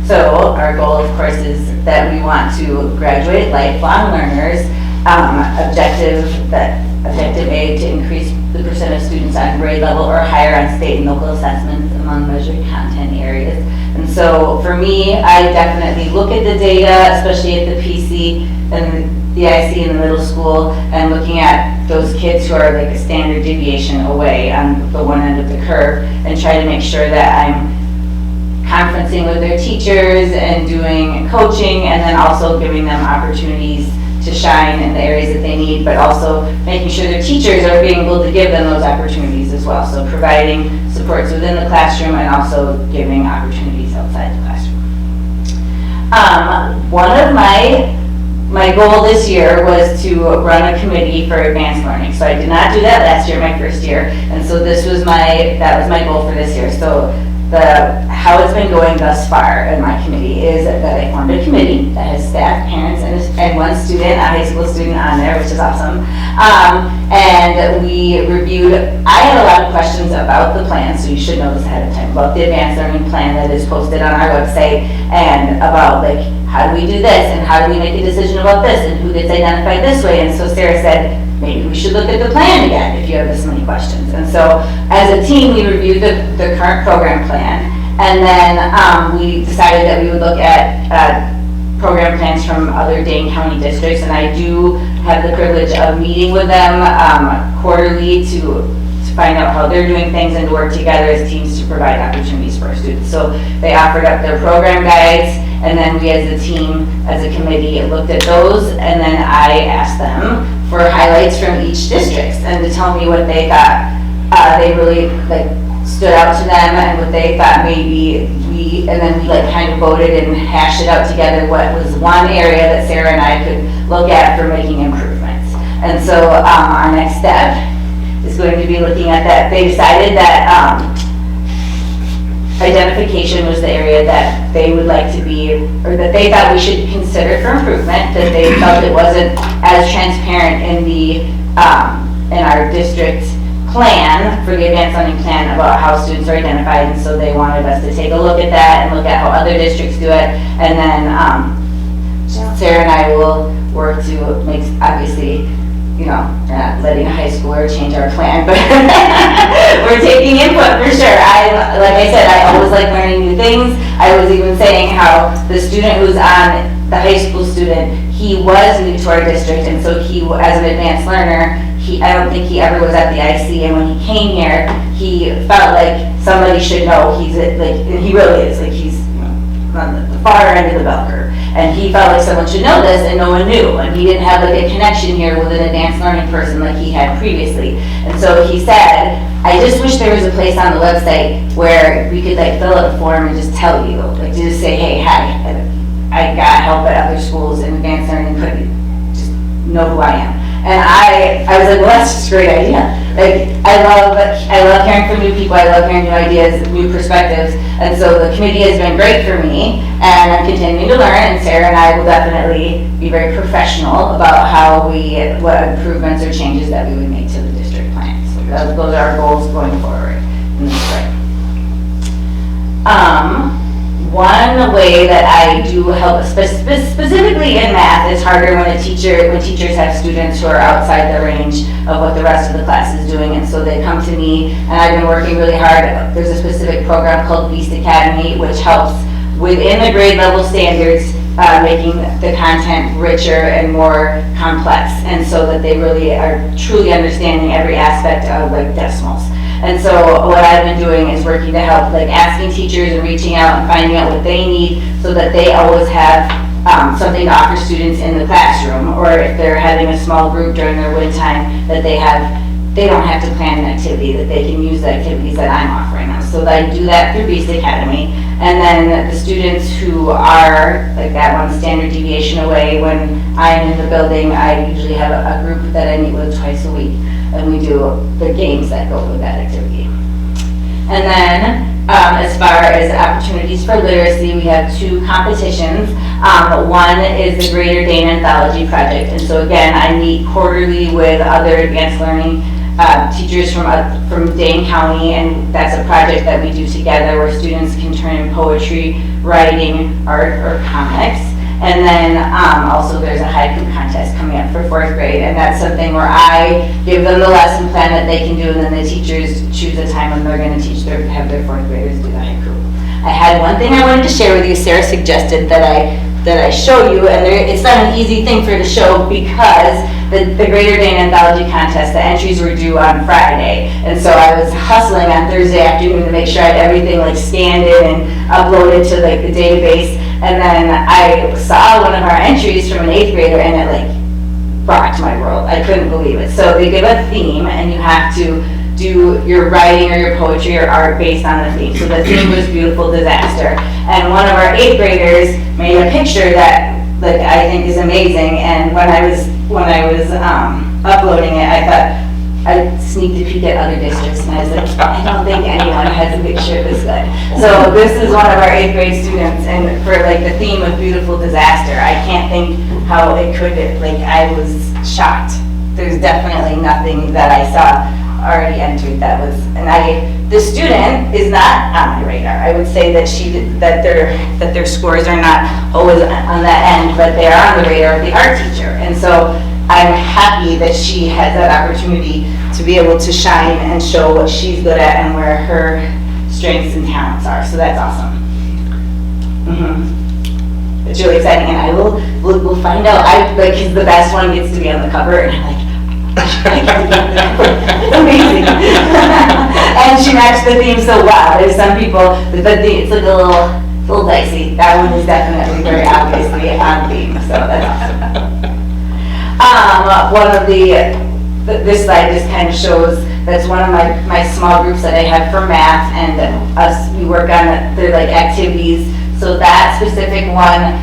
So our goal, of course, is that we want to graduate lifelong learners. Objective A, to increase the percent of students on grade level or higher on state and local assessments among measured content areas. And so for me, I definitely look at the data, especially at the PC and the IC in the middle school, and looking at those kids who are like a standard deviation away on the one end of the curve, and try to make sure that I'm conferencing with their teachers and doing coaching, and then also giving them opportunities to shine in the areas that they need, but also making sure their teachers are being able to give them those opportunities as well. So providing supports within the classroom and also giving opportunities outside the classroom. One of my goal this year was to run a committee for advanced learning. So I did not do that last year, my first year, and so that was my goal for this year. So how it's been going thus far in my committee is that I formed a committee that has staff, parents, and one student, a high school student on there, which is awesome. And we reviewed, I had a lot of questions about the plan, so you should know this ahead of time, about the advanced learning plan that is posted on our website, and about like, how do we do this, and how do we make a decision about this, and who gets identified this way. And so Sarah said, maybe we should look at the plan again if you have this many questions. And so as a team, we reviewed the current program plan, and then we decided that we would look at program plans from other Dane County districts, and I do have the privilege of meeting with them quarterly to find out how they're doing things and to work together as teams to provide opportunities for our students. So they offered up their program guides, and then we as a team, as a committee, looked at those, and then I asked them for highlights from each district and to tell me what they thought they really like stood out to them and what they thought maybe and then we like kind of voted and hashed it out together what was one area that Sarah and I could look at for making improvements. And so our next step is going to be looking at that. They decided that identification was the area that they would like to be, or that they thought we should consider for improvement, that they felt it wasn't as transparent in our district plan for the advanced learning plan about how students are identified, and so they wanted us to take a look at that and look at how other districts do it, and then Sarah and I will work to make, obviously, you know, we're not letting a high schooler change our plan, but we're taking input for sure. Like I said, I always like learning new things. I was even saying how the student who's on, the high school student, he was new to our district, and so he, as an advanced learner, I don't think he ever was at the IC, and when he came here, he felt like somebody should know he's like, and he really is, like he's on the far end of the bell curve. And he felt like someone should know this, and no one knew. And he didn't have like a connection here with an advanced learning person like he had previously. And so he said, I just wish there was a place on the website where we could like fill out a form and just tell you, like just say, hey, hi, I got help at other schools in advanced learning, could just know who I am. And I was like, well, that's just a great idea. Like, I love hearing from new people. I love hearing new ideas, new perspectives. And so the committee has been great for me, and I'm continuing to learn. And Sarah and I will definitely be very professional about what improvements or changes that we would make to the district plan. So those are our goals going forward in the spring. One way that I do help, specifically in math, is harder when teachers have students who are outside the range of what the rest of the class is doing, and so they come to me, and I've been working really hard. There's a specific program called Beast Academy, which helps within the grade level standards, making the content richer and more complex, and so that they really are truly understanding every aspect of like decimals. And so what I've been doing is working to help, like asking teachers and reaching out and finding out what they need so that they always have something to offer students in the classroom, or if they're having a small group during their win time, that they don't have to plan an activity, that they can use the activities that I'm offering them. So I do that through Beast Academy. And then the students who are like that one standard deviation away, when I'm in the building, I usually have a group that I meet with twice a week, and we do the games that go with that activity. And then as far as opportunities for literacy, we have two competitions. One is the Greater Dane Anthology Project, and so again, I meet quarterly with other advanced learning teachers from Dane County, and that's a project that we do together where students can turn in poetry, writing, art, or comics. And then also there's a haiku contest coming up for 4th grade, and that's something where I give them the lesson plan that they can do, and then the teachers choose a time when they're going to have their 4th graders do the haiku. I had one thing I wanted to share with you. Sarah suggested that I show you, and it's not an easy thing for her to show because the Greater Dane Anthology Contest, the entries were due on Friday, and so I was hustling on Thursday afternoon to make sure I had everything like scanned in and uploaded to like the database, and then I saw one of our entries from an 8th grader, and it like rocked my world. I couldn't believe it. So they give a theme, and you have to do your writing or your poetry or art based on the theme. So the theme was beautiful disaster. And one of our 8th graders made a picture that like I think is amazing. And when I was uploading it, I thought I sneaked a peek at other districts, and I was like, I don't think anyone has a picture this good. So this is one of our 8th grade students, and for like the theme of beautiful disaster, I can't think how it could, like I was shocked. There's definitely nothing that I saw already entered that was, and the student is not on my radar. I would say that that their scores are not always on that end, but they are on the radar of the art teacher. And so I'm happy that she has that opportunity to be able to shine and show what she's good at and where her strengths and talents are. So that's awesome. It's really exciting, and we'll find out. Because the best one gets to be on the cover, and I'm like, it's amazing. And she matched the theme so well. There's some people, but it's like a little dicey. That one is definitely very obviously on theme, so that's awesome. One of this slide just kind of shows, that's one of my small groups that I have for math, and we work on their like activities. So that specific one,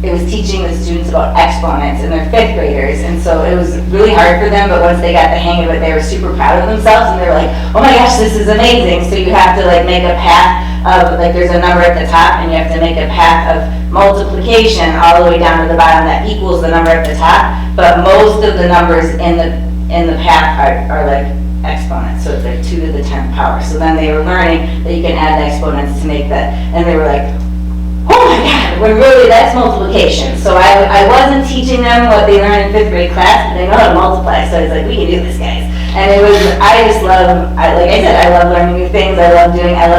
it was teaching the students about exponents, and they're 5th graders, and so it was really hard for them, but once they got the hang of it, they were super proud of themselves, and they were like, oh my gosh, this is amazing. So you have to like make a path of, like there's a number at the top, and you have to make a path of multiplication all the way down to the bottom that equals the number at the top, but most of the numbers in the path are like exponents, so it's like 2 to the 10th power. So then they were learning that you can add the exponents to make that, and they were like, oh my God, when really that's multiplication. So I wasn't teaching them what they learned in 5th grade class, but they know how to multiply, so I was like, we can do this, guys. And I like I said, I love learning new things, I love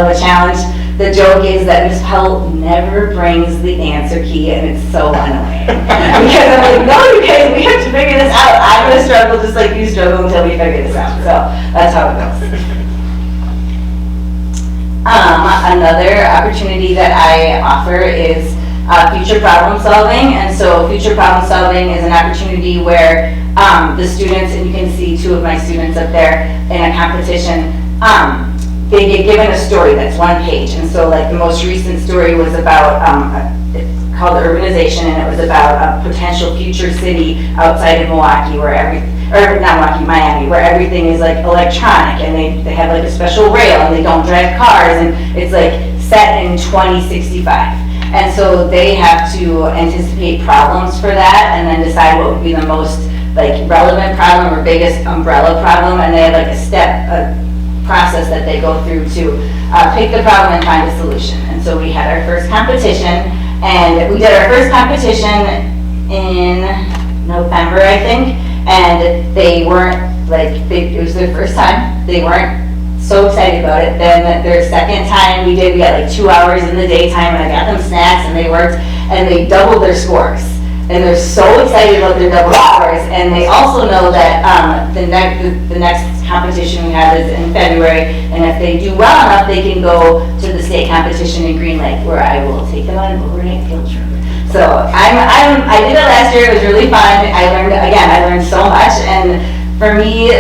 a challenge. The joke is that Ms. Powell never brings the answer key, and it's so annoying. Because I'm like, no, you guys, we have to figure this out. I'm gonna struggle just like you struggle until we figure this out. So that's how it goes. Another opportunity that I offer is future problem solving. And so future problem solving is an opportunity where the students, and you can see 2 of my students up there in a competition, they get given a story that's 1 page. And so like the most recent story was about, it's called Urbanization, and it was about a potential future city outside of Milwaukee Miami, where everything is like electronic, and they have like a special rail, and they don't drive cars, and it's like set in 2065. And so they have to anticipate problems for that, and then decide what would be the most like relevant problem or biggest umbrella problem, and they have like a process that they go through to pick the problem and find a solution. And so we had our first competition, and we did our first competition in November, I think, and they weren't it was their first time. They weren't so excited about it. Then their second time we got like 2 hours in the daytime, and I got them snacks, and they worked, and they doubled their scores. And they're so excited about their double scores, and they also know that the next competition we have is in February, and if they do well enough, they can go to the state competition in Green Lake, where I will take them on an overnight field trip. So I did it last year. It was really fun. I learned so much, and for me,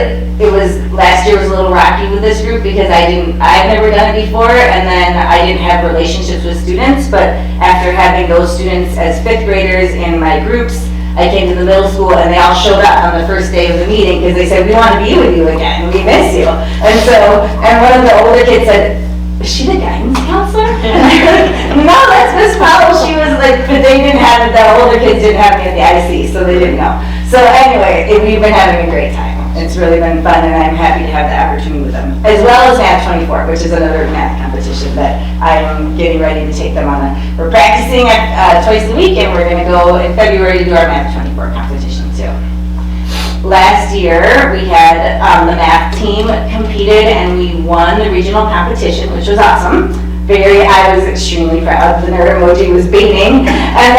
last year was a little rocky with this group because I've never done it before, and then I didn't have relationships with students. But after having those students as 5th graders in my groups, I came to the middle school, and they all showed up on the first day of the meeting because they said, we want to be with you again, we miss you. And one of the older kids said, is she the guidance counselor? And I was like, no, that's Miss Powell. She was like, but they didn't have it, the older kids didn't have me at the IC, so they didn't know. So anyway, we've been having a great time. It's really been fun, and I'm happy to have the opportunity with them. As well as Math 24, which is another math competition that I'm getting ready to take them on. We're practicing twice a week, and we're going to go in February to do our Math 24 competition too. Last year, we had the math team competed, and we won the regional competition, which was awesome. I was extremely proud. The nerd emoji was beaming. And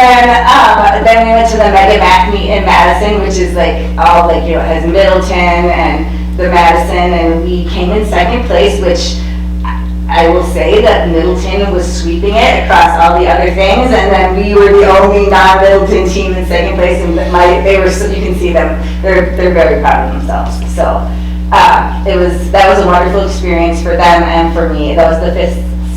then we went to the Mega Math Meet in Madison, which is it has Middleton and the Madison, and we came in 2nd place, which I will say that Middleton was sweeping it across all the other things, and then we were the only non-Middleton team in 2nd place, and you can see them, they're very proud of themselves. So that was a wonderful experience for them and for me. That was the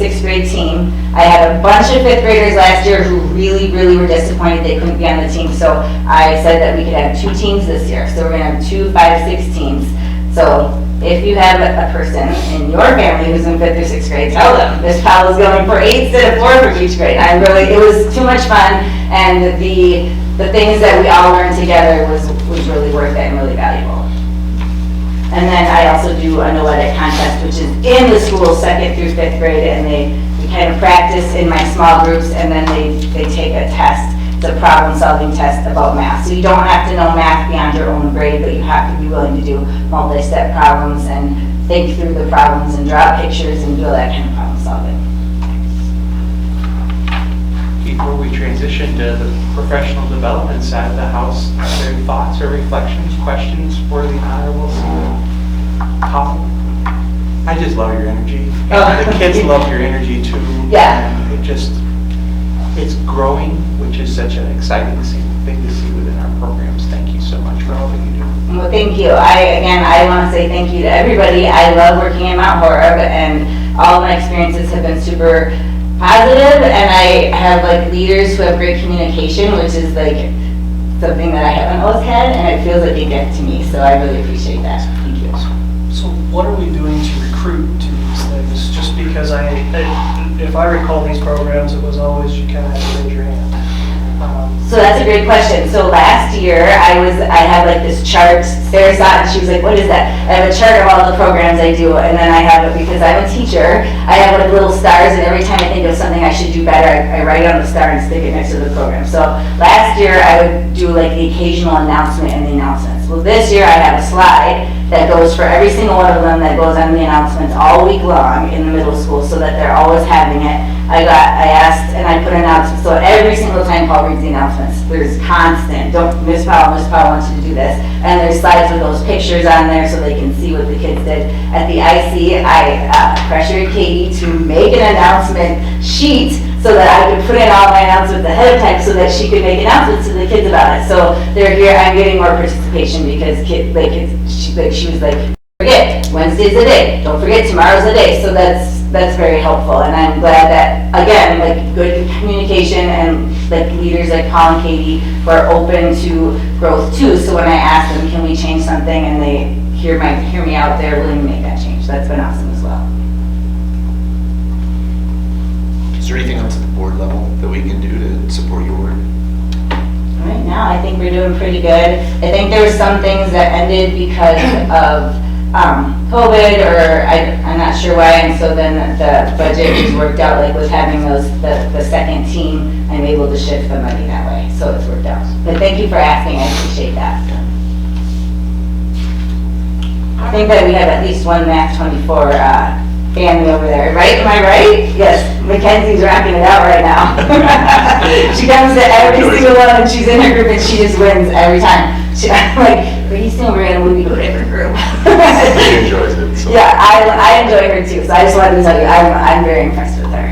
6th grade team. I had a bunch of 5th graders last year who really were disappointed they couldn't be on the team. So I said that we could have 2 teams this year. So we're gonna have 2 5-6 teams. So if you have a person in your family who's in 5th or 6th grade, tell them Miss Powell is going for 8 instead of 4 for each grade. It was too much fun, and the things that we all learned together was really worth it and really valuable. And then I also do a noetic contest, which is in the school 2nd through 5th grade, and we kind of practice in my small groups, and then they take a test. It's a problem-solving test about math. So you don't have to know math beyond your own grade, but you have to be willing to do multi-step problems and think through the problems and draw pictures and do all that kind of problem solving. Before we transition to the professional development side of the house, are there thoughts or reflections, questions for the Honorable Powell? I just love your energy. And the kids love your energy too. Yeah. And it's growing, which is such an exciting thing to see within our programs. Thank you so much for all that you do. Well, thank you. I want to say thank you to everybody. I love working at Mount Horeb, and all of my experiences have been super positive, and I have leaders who have great communication, which is something that I haven't always had, and it feels like a gift to me, so I really appreciate that. Thank you. So what are we doing to recruit to these things? Just because if I recall these programs, it was always you kind of had to raise your hand. So that's a great question. So last year, I had this chart. Sarah saw it and she was like, "What is that?" I have a chart of all the programs I do, and then I have it because I'm a teacher. I have little stars, and every time I think of something I should do better, I write on the star and stick it next to the program. So last year, I would do the occasional announcement in the announcements. Well, this year I have a slide that goes for every single one of them that goes on the announcements all week long in the middle school, so that they're always having it. I asked, and I put announcements, so every single time Paul reads the announcements, there's constant, Miss Powell wants you to do this. And there's slides with those pictures on there so they can see what the kids did. At the IC, I pressured Katie to make an announcement sheet so that I could put in all my announcements ahead of time so that she could make announcements to the kids about it. So they're here, I'm getting more participation because she was like, forget, Wednesday's the day, don't forget tomorrow's the day. So that's very helpful, and I'm glad that, again, good communication and leaders like Paul and Katie who are open to growth too. So when I ask them, can we change something, and they hear me out, they're willing to make that change. That's been awesome as well. Is there anything else at the board level that we can do to support your work? Right now, I think we're doing pretty good. I think there were some things that ended because of COVID, or I'm not sure why, and so then the budget was worked out, with having the second team, I'm able to shift the money that way, so it's worked out. But thank you for asking, I appreciate that. I think that we have at least one Math 24 family over there, right? Am I right? Yes, Mackenzie's rocking it out right now. She comes to every single one, and she's in her group, and she just wins every time. I'm like, pretty soon we're gonna move you to a different group. She enjoys it. So. Yeah, I enjoy her too, so I just wanted to tell you, I'm very impressed with her.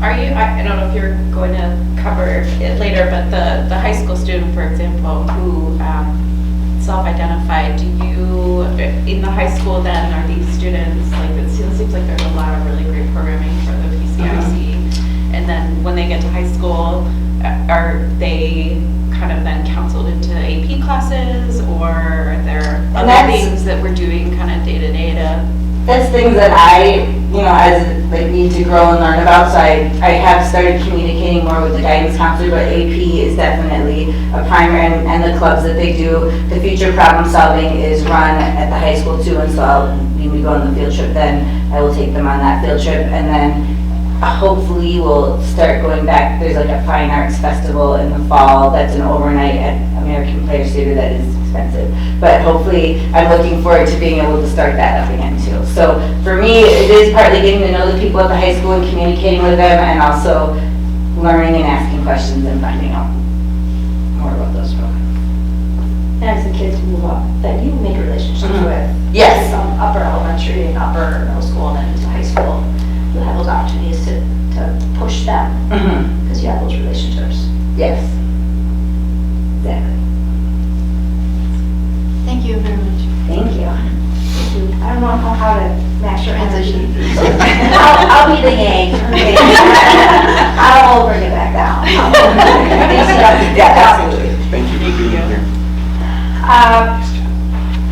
Are you, I don't know if you're going to cover it later, but the high school student, for example, who self-identified, do you, in the high school then, are these students, it seems like there's a lot of really great programming for the PCIC, and then when they get to high school, are they kind of then counseled into AP classes, or are there other things that we're doing kind of day to day to? That's things that I, need to grow and learn about, so I have started communicating more with the guidance counselor, but AP is definitely a primer, and the clubs that they do. The future problem solving is run at the high school too, and so when we go on the field trip, then I will take them on that field trip, and then hopefully we'll start going back. There's a fine arts festival in the fall that's an overnight at American Players Theater that is expensive, but hopefully I'm looking forward to being able to start that up again too. So for me, it is partly getting to know the people at the high school and communicating with them, and also learning and asking questions and finding out more about those programs. As the kids move up, that you make relationships with. Yes. From upper elementary and upper middle school and then into high school, you'll have those opportunities to push them because you have those relationships. Yes. Exactly. Thank you very much. Thank you. Transition. I'll be the yang. I'll bring it back down. Yeah, absolutely. Thank you for being here.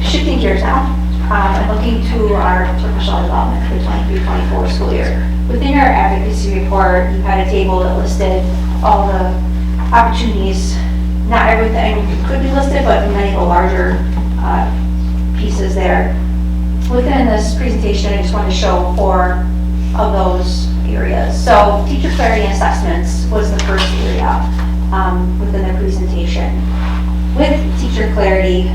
Shifting gears now, and looking to our professional development for the 23-24 school year. Within our advocacy report, you had a table that listed all the opportunities. Not everything could be listed, but many of the larger pieces there. Within this presentation, I just want to show 4 of those areas. So teacher clarity and assessments was the first area within the presentation. With teacher clarity,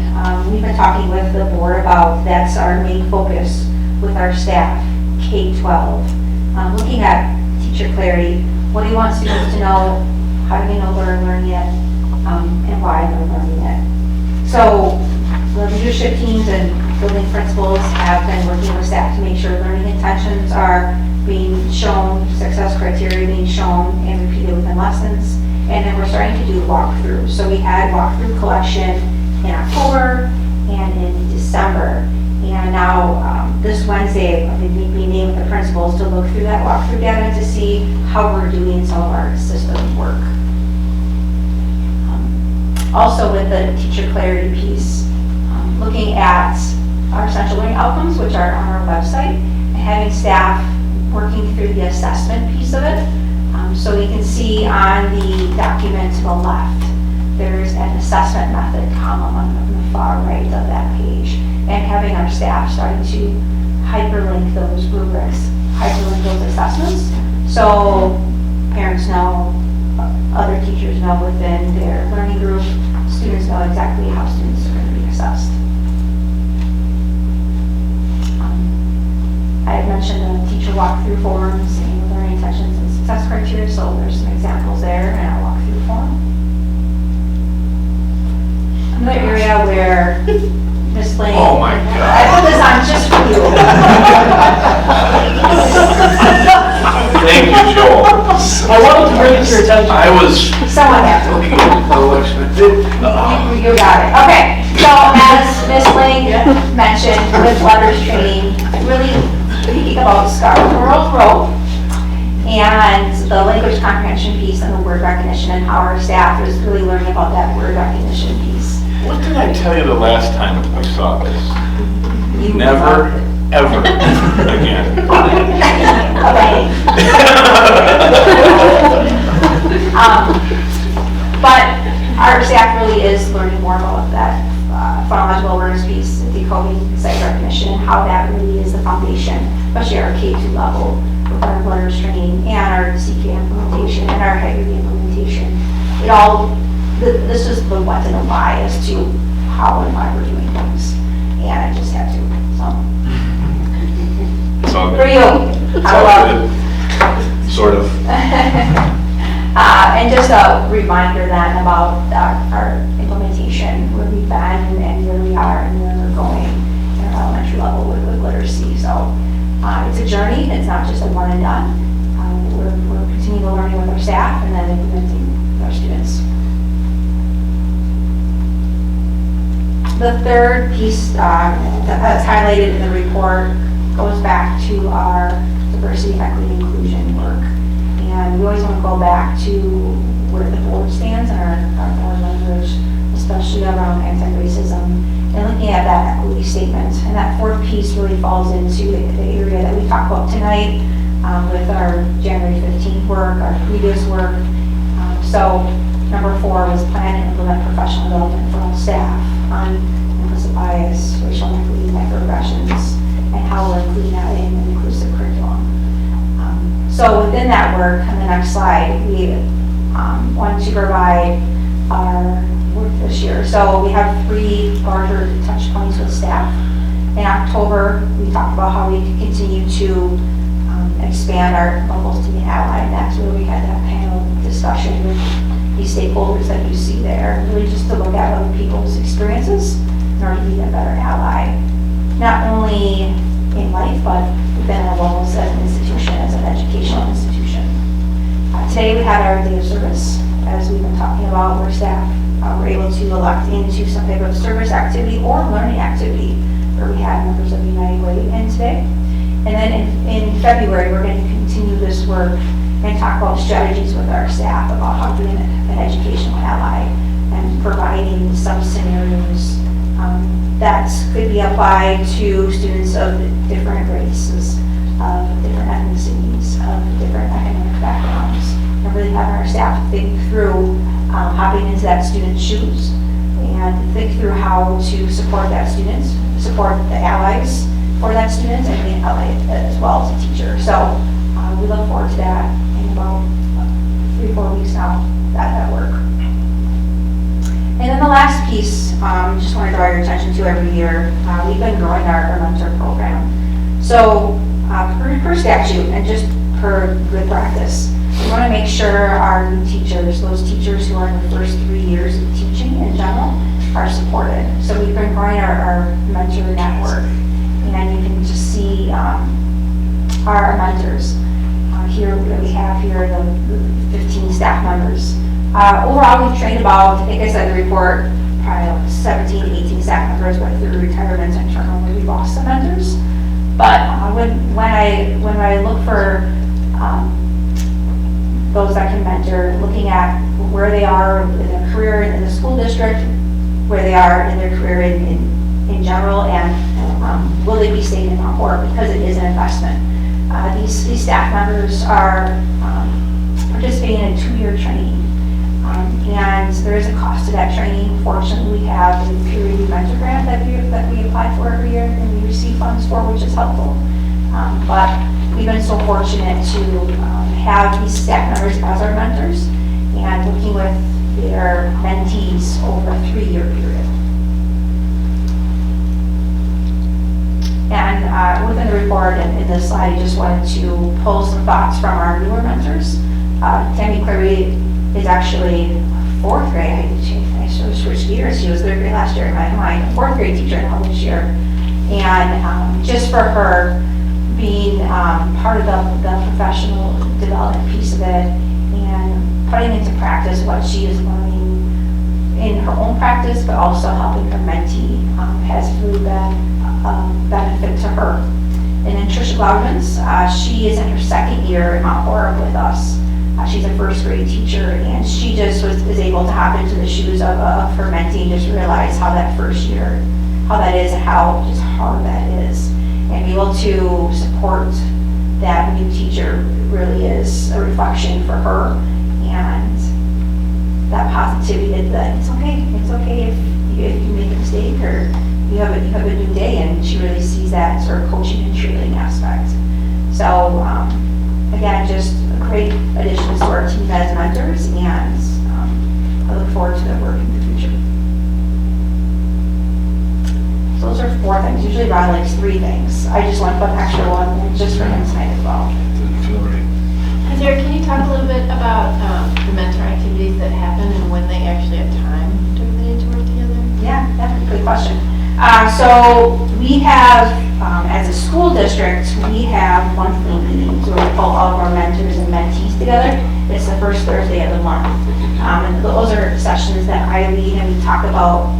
we've been talking with the board about that's our main focus with our staff, K-12. Looking at teacher clarity, what do you want students to know? How do they know they're learning it? And why they're learning it? So the leadership teams and building principals have been working with staff to make sure learning intentions are being shown, success criteria being shown and repeated within lessons. And then we're starting to do walkthrough. So we had walkthrough collection in October and in December. And now this Wednesday, I'm going to be meeting with the principals to look through that walkthrough data to see how we're doing some of our system work. Also with the teacher clarity piece, looking at our essential learning outcomes, which are on our website, and having staff working through the assessment piece of it. So we can see on the document to the left, there's an assessment method column on the far right of that page, and having our staff starting to hyperlink those rubrics, hyperlink those assessments, so parents know, other teachers know within their learning group, students know exactly how students are going to be assessed. I had mentioned the teacher walkthrough forms and learning intentions and success criteria, so there's some examples there in our walkthrough form. Another area where displaying. Oh my God. I put this on just for you. Thank you, Joel. I wanted to bring it to your attention. I was. Someone has to. You got it. Okay. So as Ms. Ling mentioned with letters training, really thinking about Scarborough Road and the language comprehension piece and the word recognition and how our staff is really learning about that word recognition piece. What did I tell you the last time I saw this? You Never, ever again. Okay. But our staff really is learning more about that phonological awareness piece, decoding, sight recognition, and how that really is the foundation, especially our K2 level with our learners training and our CK implementation and our Haggerty implementation. It all, this is the what and the why as to how and why we're doing things. And I just had to, so. It's all For good. you. It's I all love good. Sort of. And just a reminder then about our implementation, where we've been and where we are and where we're going in our elementary level with literacy. So it's a journey, it's not just a one and done. We're continuing to learning with our staff and then implementing with our students. The third piece that's highlighted in the report goes back to our diversity, equity, and inclusion work. And we always want to go back to where the board stands and our board language, especially around anti-racism, and looking at that equity statement. And that fourth piece really falls into the area that we talked about tonight with our January 15th work, our previous work. So number 4 was plan and implement professional development for all staff on implicit bias, racial inequity, microaggressions, and how we're including that in an inclusive curriculum. So within that work, on the next slide, we want to provide our work this year. So we have 3 larger touch points with staff. In October, we talked about how we could continue to expand our levels to be an ally, and that's where we had that panel discussion with these stakeholders that you see there, really just to look at other people's experiences in order to be a better ally, not only in life, but within our levels as an institution, as an educational institution. Today we had our day of service, as we've been talking about, where staff were able to elect into some type of service activity or learning activity, where we had members of United Way in today. And then in February, we're going to continue this work and talk about strategies with our staff about how to be an educational ally and providing some scenarios that could be applied to students of different races, of different ethnicities, of different academic backgrounds, and really having our staff think through hopping into that student's shoes and think through how to support that student, support the allies for that student, and be an ally as well as a teacher. So we look forward to that in about 3-4 weeks now, that work. And then the last piece, just want to draw your attention to every year, we've been growing our mentor program. So per statute and just per good practice, we want to make sure our new teachers, those teachers who are in the first 3 years of teaching in general, are supported. So we've been growing our mentor network, and you can just see our mentors. Here we have here the 15 staff members. Overall, we've trained about, I think I said in the report, probably like 17 to 18 staff members, but through retirements and turnover, we lost some mentors. But when I look for those that can mentor, looking at where they are in their career in the school district, where they are in their career in general, and will they be staying in Mount Horeb, because it is an investment. These staff members are participating in 2-year training. And there is a cost to that training. Fortunately, we have a peer review mentor grant that we apply for every year and we receive funds for, which is helpful. But we've been so fortunate to have these staff members as our mentors and working with their mentees over a 3-year period. And within the report and in this slide, I just wanted to pull some thoughts from our newer mentors. Tammy Clary is actually 4th grade. I sort of switched gears. She was 3rd grade last year in my mind, a 4th grade teacher now this year. And just for her being part of the professional development piece of it and putting into practice what she is learning in her own practice, but also helping her mentee has really been a benefit to her. And then Trisha Loudmans, she is in her 2nd year in Mount Horeb with us. She's a 1st grade teacher, and she just is able to hop into the shoes of her mentee and just realize how that first year, how that is, and how just hard that is. And be able to support that new teacher really is a reflection for her, and that positivity that it's okay if you make a mistake or you have a new day, and she really sees that sort of coaching and training aspect. So again, just great additions to our team as mentors, and I look forward to their work in the future. So those are 4 things, usually around like 3 things. I just want to put an extra one in just for him tonight as well. Sarah, can you talk a little bit about the mentor activities that happen and when they actually have time to really to work together? Yeah, that's a good question. So we have, as a school district, we have monthly meetings where we pull all of our mentors and mentees together. It's the first Thursday of the month. And those are sessions that I lead, and we talk about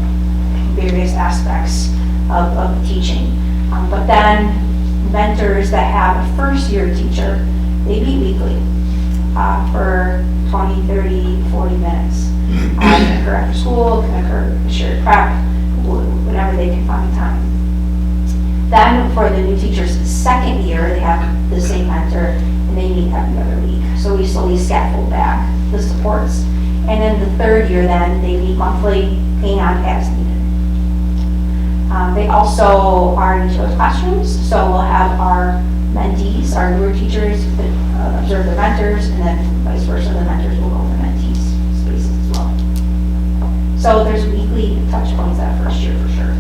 various aspects of teaching. But then mentors that have a 1st-year teacher, they meet weekly for 20, 30, 40 minutes. It can occur after school, it can occur shared prep, whenever they can find time. Then for the new teacher's 2nd year, they have the same mentor, and they meet every other week. So we slowly scaffold back the supports. And then the 3rd year, then they meet monthly and as needed. They also are in each other's classrooms, so we'll have our mentees, our newer teachers, observe the mentors, and then vice versa, the mentors will go to the mentees' spaces as well. So there's weekly touch points that 1st year for sure.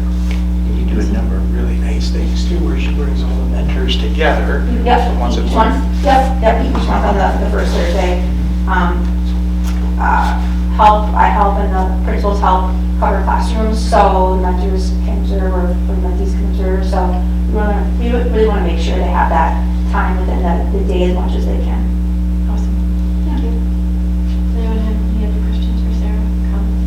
You do a number of really nice things too, where she brings all the mentors together. Yep, Once a each month. month. Yep, each month on the 1st Thursday. I help and the principals help cover classrooms, so the mentors can observe or the mentees can observe. So we really want to make sure they have that time within the day as much as they can. Awesome. Thank you. Does anyone have any other questions for Sarah? Comments?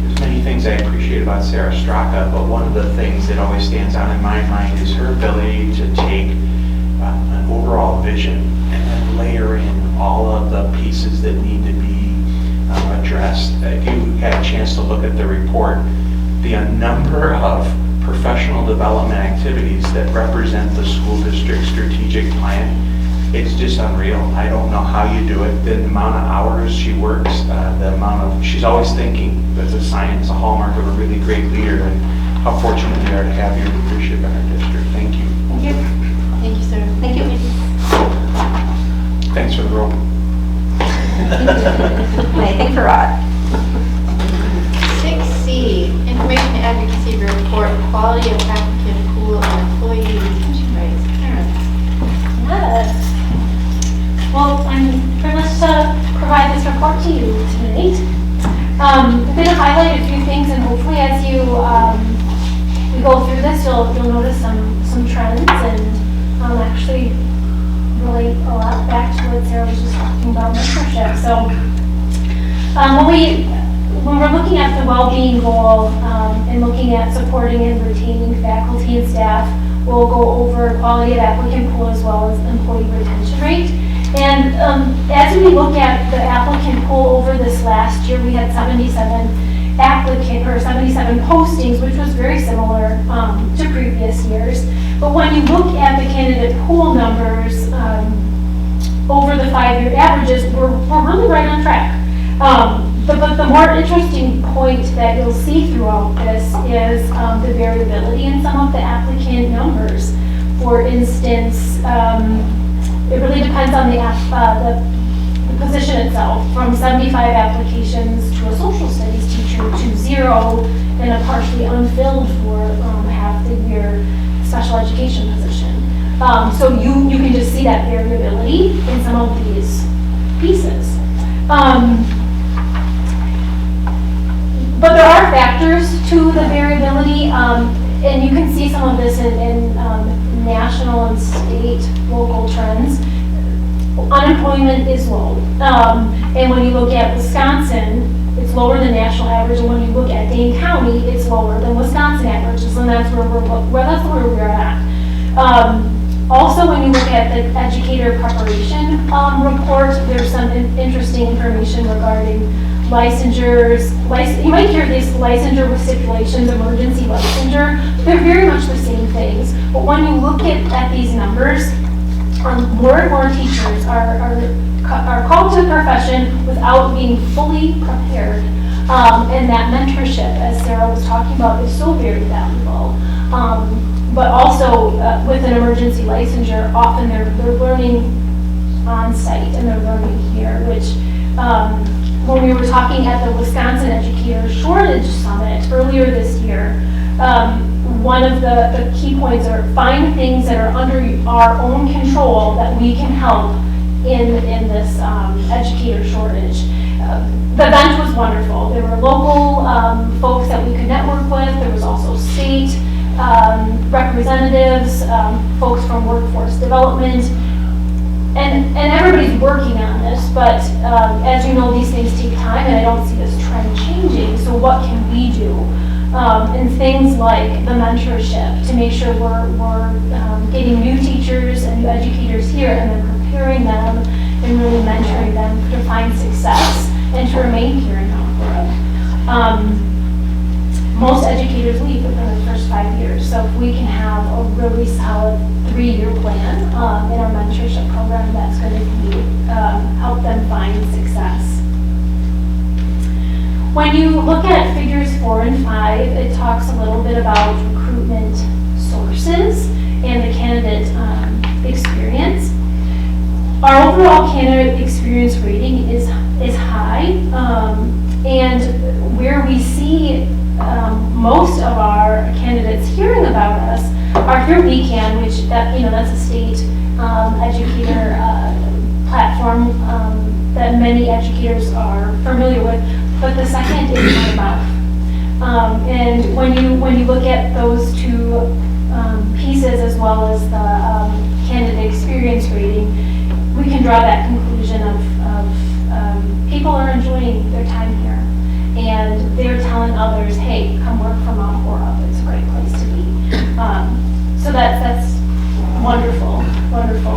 There's many things things I appreciate about Sarah Straka, but one of the things that always stands out in my mind is her ability to take an overall vision and then layer in all of the pieces that need to be addressed. If you had a chance to look at the report, the number of professional development activities that represent the school district strategic plan, it's just unreal. I don't know how you do it. The amount of hours she works, she's always thinking. That's a sign, it's a hallmark of a really great leader, and how fortunate we are to have your leadership in our district. Thank you. Thank you. Thank you, sir. Thank you. Thanks for the role. Anything for Rod? 6C, Information Advocacy Report, Quality of Applicant Pool and Employee Retention Rates. Karen. Yes. Well, I'm privileged to provide this report to you tonight. I'm going to highlight a few things, and hopefully as you we go through this, you'll notice some trends and actually relate a lot back to what Sarah was just talking about mentorship. So when we're looking at the well-being goal and looking at supporting and retaining faculty and staff, we'll go over quality of applicant pool as well as employee retention rate. And as we look at the applicant pool over this last year, we had 77 postings, which was very similar to previous years. But when you look at the candidate pool numbers over the 5-year averages, we're really right on track. But the more interesting point that you'll see throughout this is the variability in some of the applicant numbers. For instance, it really depends on the position itself, from 75 applications to a social studies teacher to 0 and a partially unfilled for half the year special education position. So you can just see that variability in some of these pieces. But there are factors to the variability, and you can see some of this in national and state local trends. Unemployment is low, and when you look at Wisconsin, it's lower than national average, and when you look at Dane County, it's lower than Wisconsin averages, and that's where we're at. Also, when you look at the educator preparation report, there's some interesting information regarding licensures. You might hear these licensure with stipulations, emergency licensure. They're very much the same things. But when you look at these numbers, more and more teachers are called to the profession without being fully prepared. And that mentorship, as Sarah was talking about, is so very valuable. But also with an emergency licensure, often they're learning on site and they're learning here, which when we were talking at the Wisconsin Educator Shortage Summit earlier this year, one of the key points are find things that are under our own control that we can help in this educator shortage. The event was wonderful. There were local folks that we could network with. There was also state representatives, folks from workforce development, and everybody's working on this, but as you know, these things take time, and I don't see this trend changing, so what can we do? And things like the mentorship to make sure we're getting new teachers and new educators here and then preparing them and really mentoring them to find success and to remain here in Mount Horeb. Most educators leave within the first 5 years, so if we can have a really solid 3-year plan in our mentorship program, that's going to help them find success. When you look at figures 4 and 5, it talks a little bit about recruitment sources and the candidate experience. Our overall candidate experience rating is high, and where we see most of our candidates hearing about us are through WeCan, which that's a state educator platform that many educators are familiar with. But the second is word of mouth. And when you look at those two pieces as well as the candidate experience rating, we can draw that conclusion of people are enjoying their time here, and they're telling others employers, hey, come work for Mount Horeb, it's a great place to be. So that's wonderful,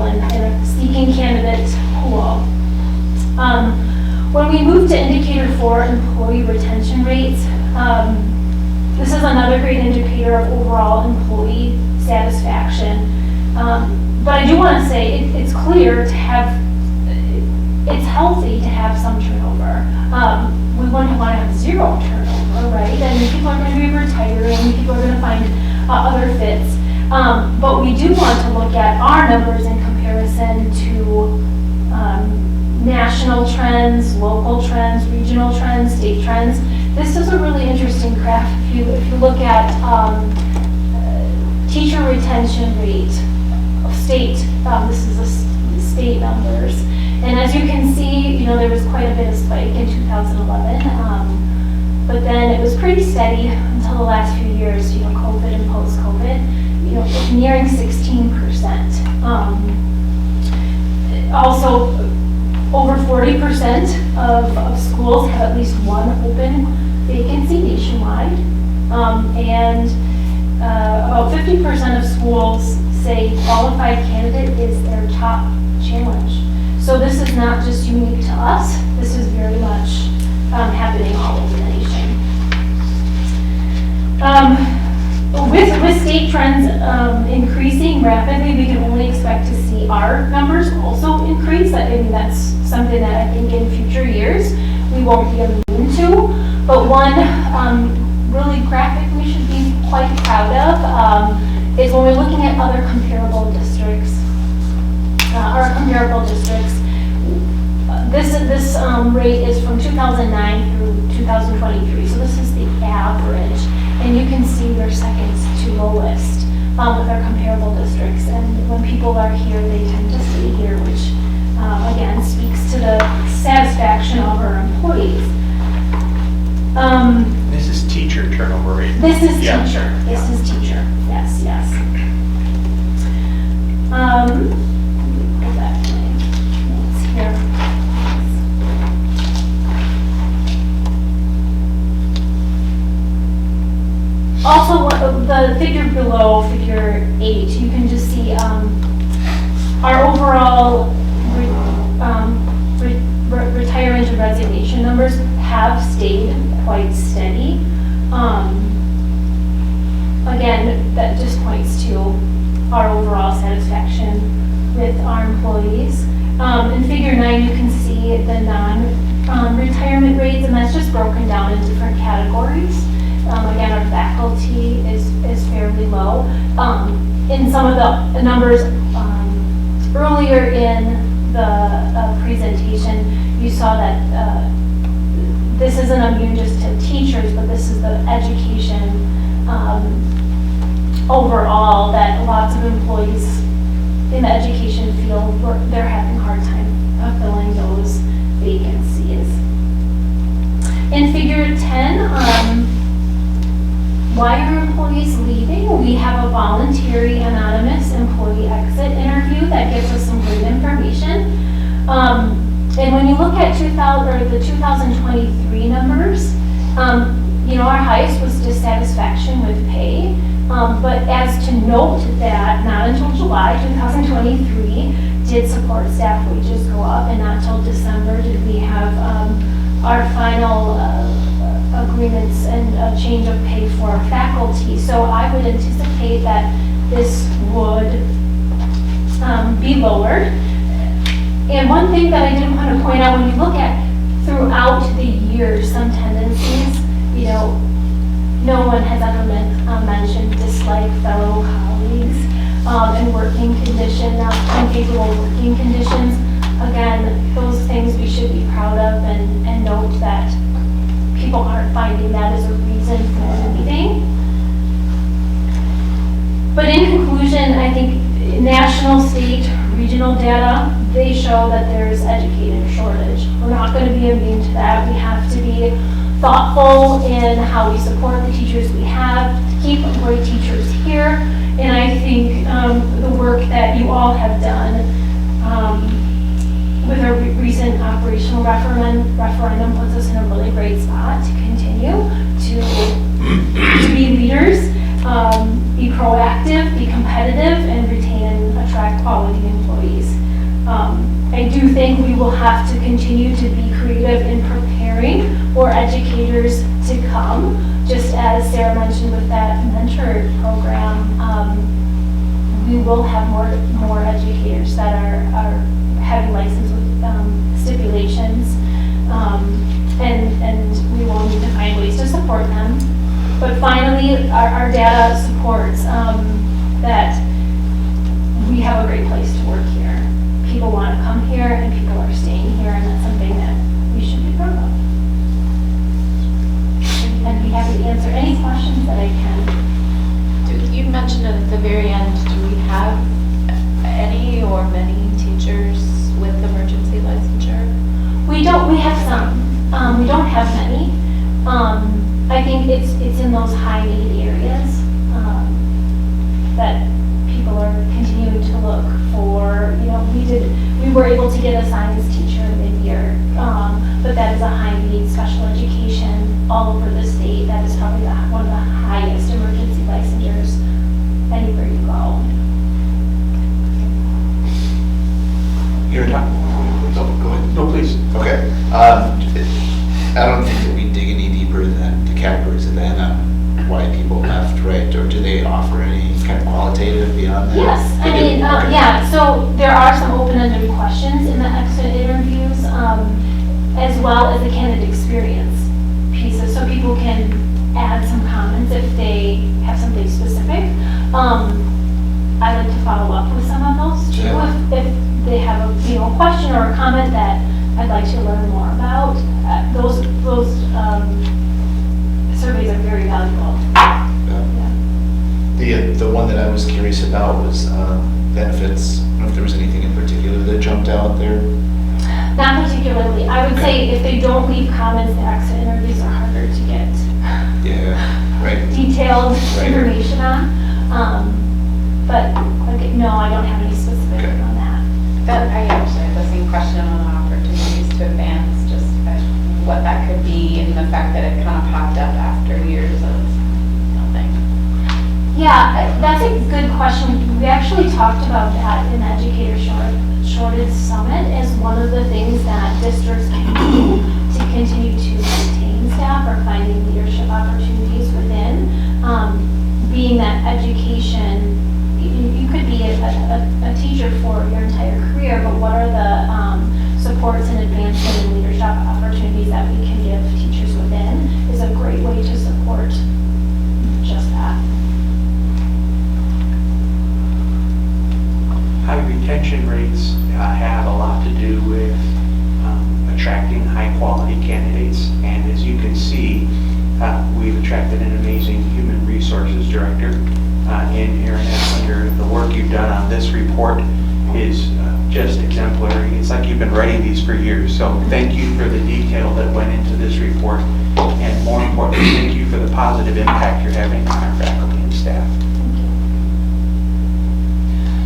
and a seeking candidate pool. When we move to indicator 4, employee retention rates, this is another great indicator of overall employee satisfaction. But I do want to say it's clear to have, it's healthy to have some turnover. We wouldn't want to have zero turnover, right? And people are going to be retiring, people are going to find other fits. But we do want to look at our numbers in comparison to national trends, local trends, regional trends, state trends. This is a really interesting graph. If you look at teacher retention rate of state, this is the state numbers. And as you can see, there was quite a bit of spike in 2011, but then it was pretty steady until the last few years, COVID and post-COVID, nearing 16%. Also, over 40% of schools have at least one open vacancy nationwide, and about 50% of schools say qualified candidate is their top challenge. So this is not just unique to us, this is very much happening all over the nation. With state trends increasing rapidly, we can only expect to see our numbers also increase. I mean, that's something that I think in future years we won't be immune to. But one really graphic we should be quite proud of is when we're looking at other comparable districts. This rate is from 2009 through 2023, so this is the average. And you can see they're second to lowest with our comparable districts. And when people are here, they tend to stay here, which again speaks to the satisfaction of our employees. This is teacher turnover rate. This is teacher. This is teacher. Yes, yes. Let me pull back my notes here. Also, the figure below, figure 8, you can just see our overall retirement and resignation numbers have stayed quite steady. Again, that just points to our overall satisfaction with our employees. In figure 9, you can see the non-retirement rates, and that's just broken down in different categories. Again, our faculty is fairly low. In some of the numbers earlier in the presentation, you saw that this isn't immune just to teachers, but this is the education overall, that lots of employees in the education field, they're having a hard time filling those vacancies. In figure 10, why are employees leaving? We have a voluntary anonymous employee exit interview that gives us some great information. And when you look at the 2023 numbers, our highest was dissatisfaction with pay. But as to note that not until July 2023 did support staff wages go up, and not until December did we have our final agreements and a change of pay for faculty. So I would anticipate that this would be lowered. And one thing that I did want to point out, when you look at throughout the year, some tendencies, no one has ever mentioned dislike fellow colleagues and working conditions, unfavorable working conditions. Again, those things we should be proud of and note that people aren't finding that as a reason for leaving. But in conclusion, I think national, state, regional data, they show that there's educator shortage. We're not going to be immune to that. We have to be thoughtful in how we support the teachers we have, keep great teachers here. And I think the work that you all have done with our recent operational referendum puts us in a really great spot to continue to competitive and retain and attract quality employees. I do think we will have to continue to be creative in preparing for educators to come, just as Sarah mentioned with that mentor program. We will have more educators that are having license with stipulations, and we will need to find ways to support them. But finally, our data supports that we have a great place to work here. People want to come here and people are staying here, and that's something that we should be proud of. I'd be happy to answer any questions that I can. You mentioned it at the very end, do we have any or many teachers with emergency licensure? We have some. We don't have many. I think it's in those high need areas that people are continuing to look for. You know, we were able to get a science teacher mid-year, but that is a high need special education all over the state. That is probably one of the highest emergency licensures anywhere you go. You're not, oh, go ahead. No, please. Okay. I don't think that we dig any deeper than the categories of then why people left, right? Or do they offer any kind of qualitative beyond that? Yes, I mean, yeah, so there are some open-ended questions in the exit interviews, as well as the candidate experience pieces, so people can add some comments if they have something specific. I like to follow up with some of those too, Yeah. if they have a question or a comment that I'd like to learn more about. Those surveys are very valuable. The one that I was curious about was benefits. I don't know if there was anything in particular that jumped out there. Not particularly. I would say if they don't leave comments, the exit interviews are harder to get detailed information on. But okay, no, I don't have any specific on that. I actually have the same question on opportunities to advance, just what that could be, and the fact that it kind of popped up after years of nothing. Yeah, that's a good question. We actually talked about that in the Educator Shortage Summit as one of the things that districts can do to continue to maintain staff or finding leadership opportunities within. Being that education, you could be a teacher for your entire career, but what are the supports and advancement and leadership opportunities that we can give teachers within is a great way to support just that. High retention rates have a lot to do with attracting high-quality candidates. And as you can see, we've attracted an amazing human resources director in Erin Esslinger. The work you've done on this report is just exemplary. It's like you've been writing these for years. So thank you for the detail that went into this report. And more importantly, thank you for the positive impact you're having on our faculty and staff.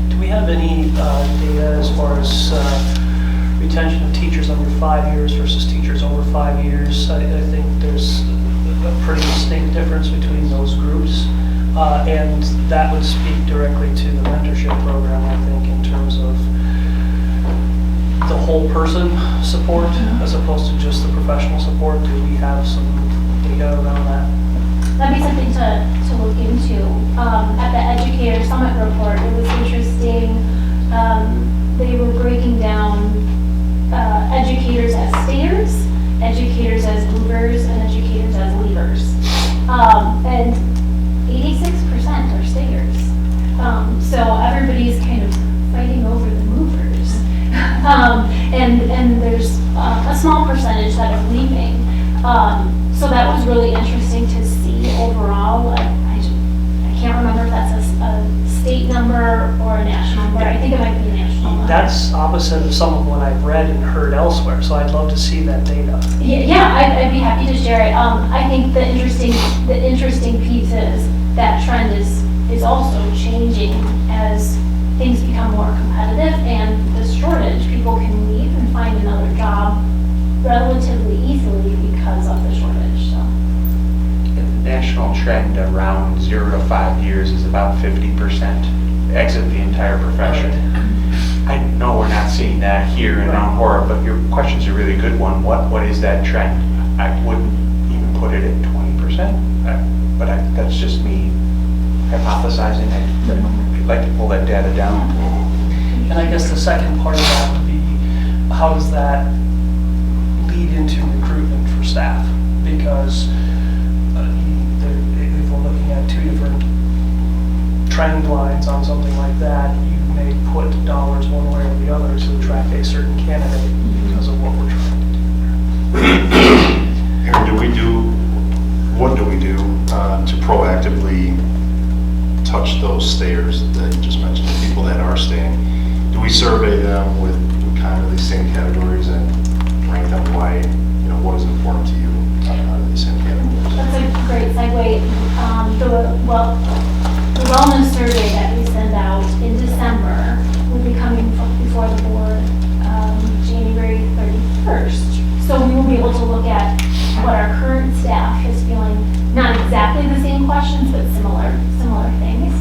Do we have any data as far as retention of teachers under 5 years versus teachers over 5 years? I think there's a pretty distinct difference between those groups. And that would speak directly to the mentorship program, I think, in terms of the whole person support as opposed to just the professional support. Do we have some data around that? That'd be something to look into. At the Educator Summit report, it was interesting. They were breaking down educators as stayers, educators as movers, and educators as leavers. And 86% are stayers. So everybody's kind of fighting over the movers. And there's a small percentage that are leaving. So that was really interesting to see overall. I can't remember if that's a state number or a national number. I think it might be a national number. That's opposite of some of what I've read and heard elsewhere, so I'd love to see that data. Yeah, I'd be happy to share it. I think the interesting piece is that trend is also changing as things become more competitive and the shortage, people can leave and find another job relatively easily because of the shortage. So. The national trend around 0 to 5 years is about 50%. exit the entire profession. I know we're not seeing that here in Mount Horeb, but your question's a really good one. What is that trend? I wouldn't even put it at 20%, but that's just me hypothesizing. I'd like to pull that data down. And I guess the second part of that would be, how does that lead into recruitment for staff? Because if we're looking at two different trend lines on something like that, you may put dollars one way or the other to attract a certain candidate because of what we're trying to do. Aaron, what do we do to proactively touch those stayers that you just mentioned, the people that are staying? Do we survey them with kind of these same categories and rank them why, what is important to you out of these same categories? That's a great segue. The wellness survey that we send out in December will be coming before the board January 31st. So we will be able to look at what our current staff is feeling, not exactly the same questions, but similar things.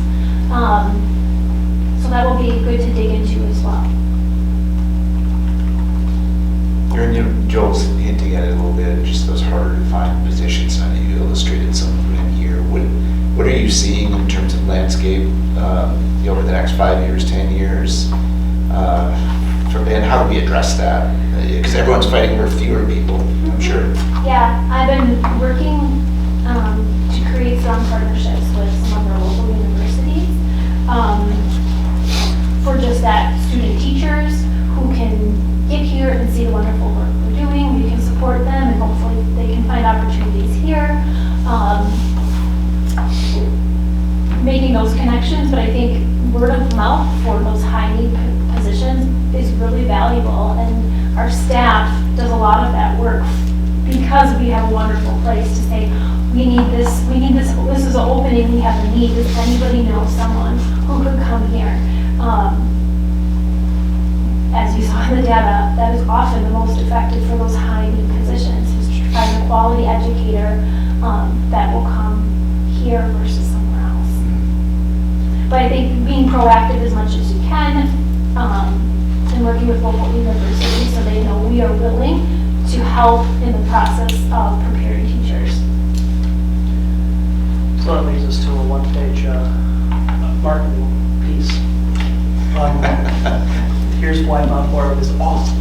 So that will be good to dig into as well. Joel's hinting at it a little bit, just those harder to find positions. I know you illustrated some of them in here. What are you seeing in terms of landscape over the next 5 years, 10 years? And how do we address that? Because everyone's fighting for fewer people, I'm sure. Yeah, I've been working to create strong partnerships with some of our local universities for just that, student teachers who can get here and see the wonderful work we're doing. We can support them and hopefully they can find opportunities here. Making those connections, but I think word of mouth for those high need positions is really valuable, and our staff does a lot of that work because we have a wonderful place to say, we need this, this is an opening, we have a need, does anybody know someone who could come here? As you saw in the data, that is often the most effective for those high need positions, is to find a quality educator that will come here versus somewhere else. But I think being proactive as much as you can, and working with local universities so they know we are willing to help in the process of preparing teachers. So that leads us to a one-page marketing piece. Here's why Mount Horeb is awesome.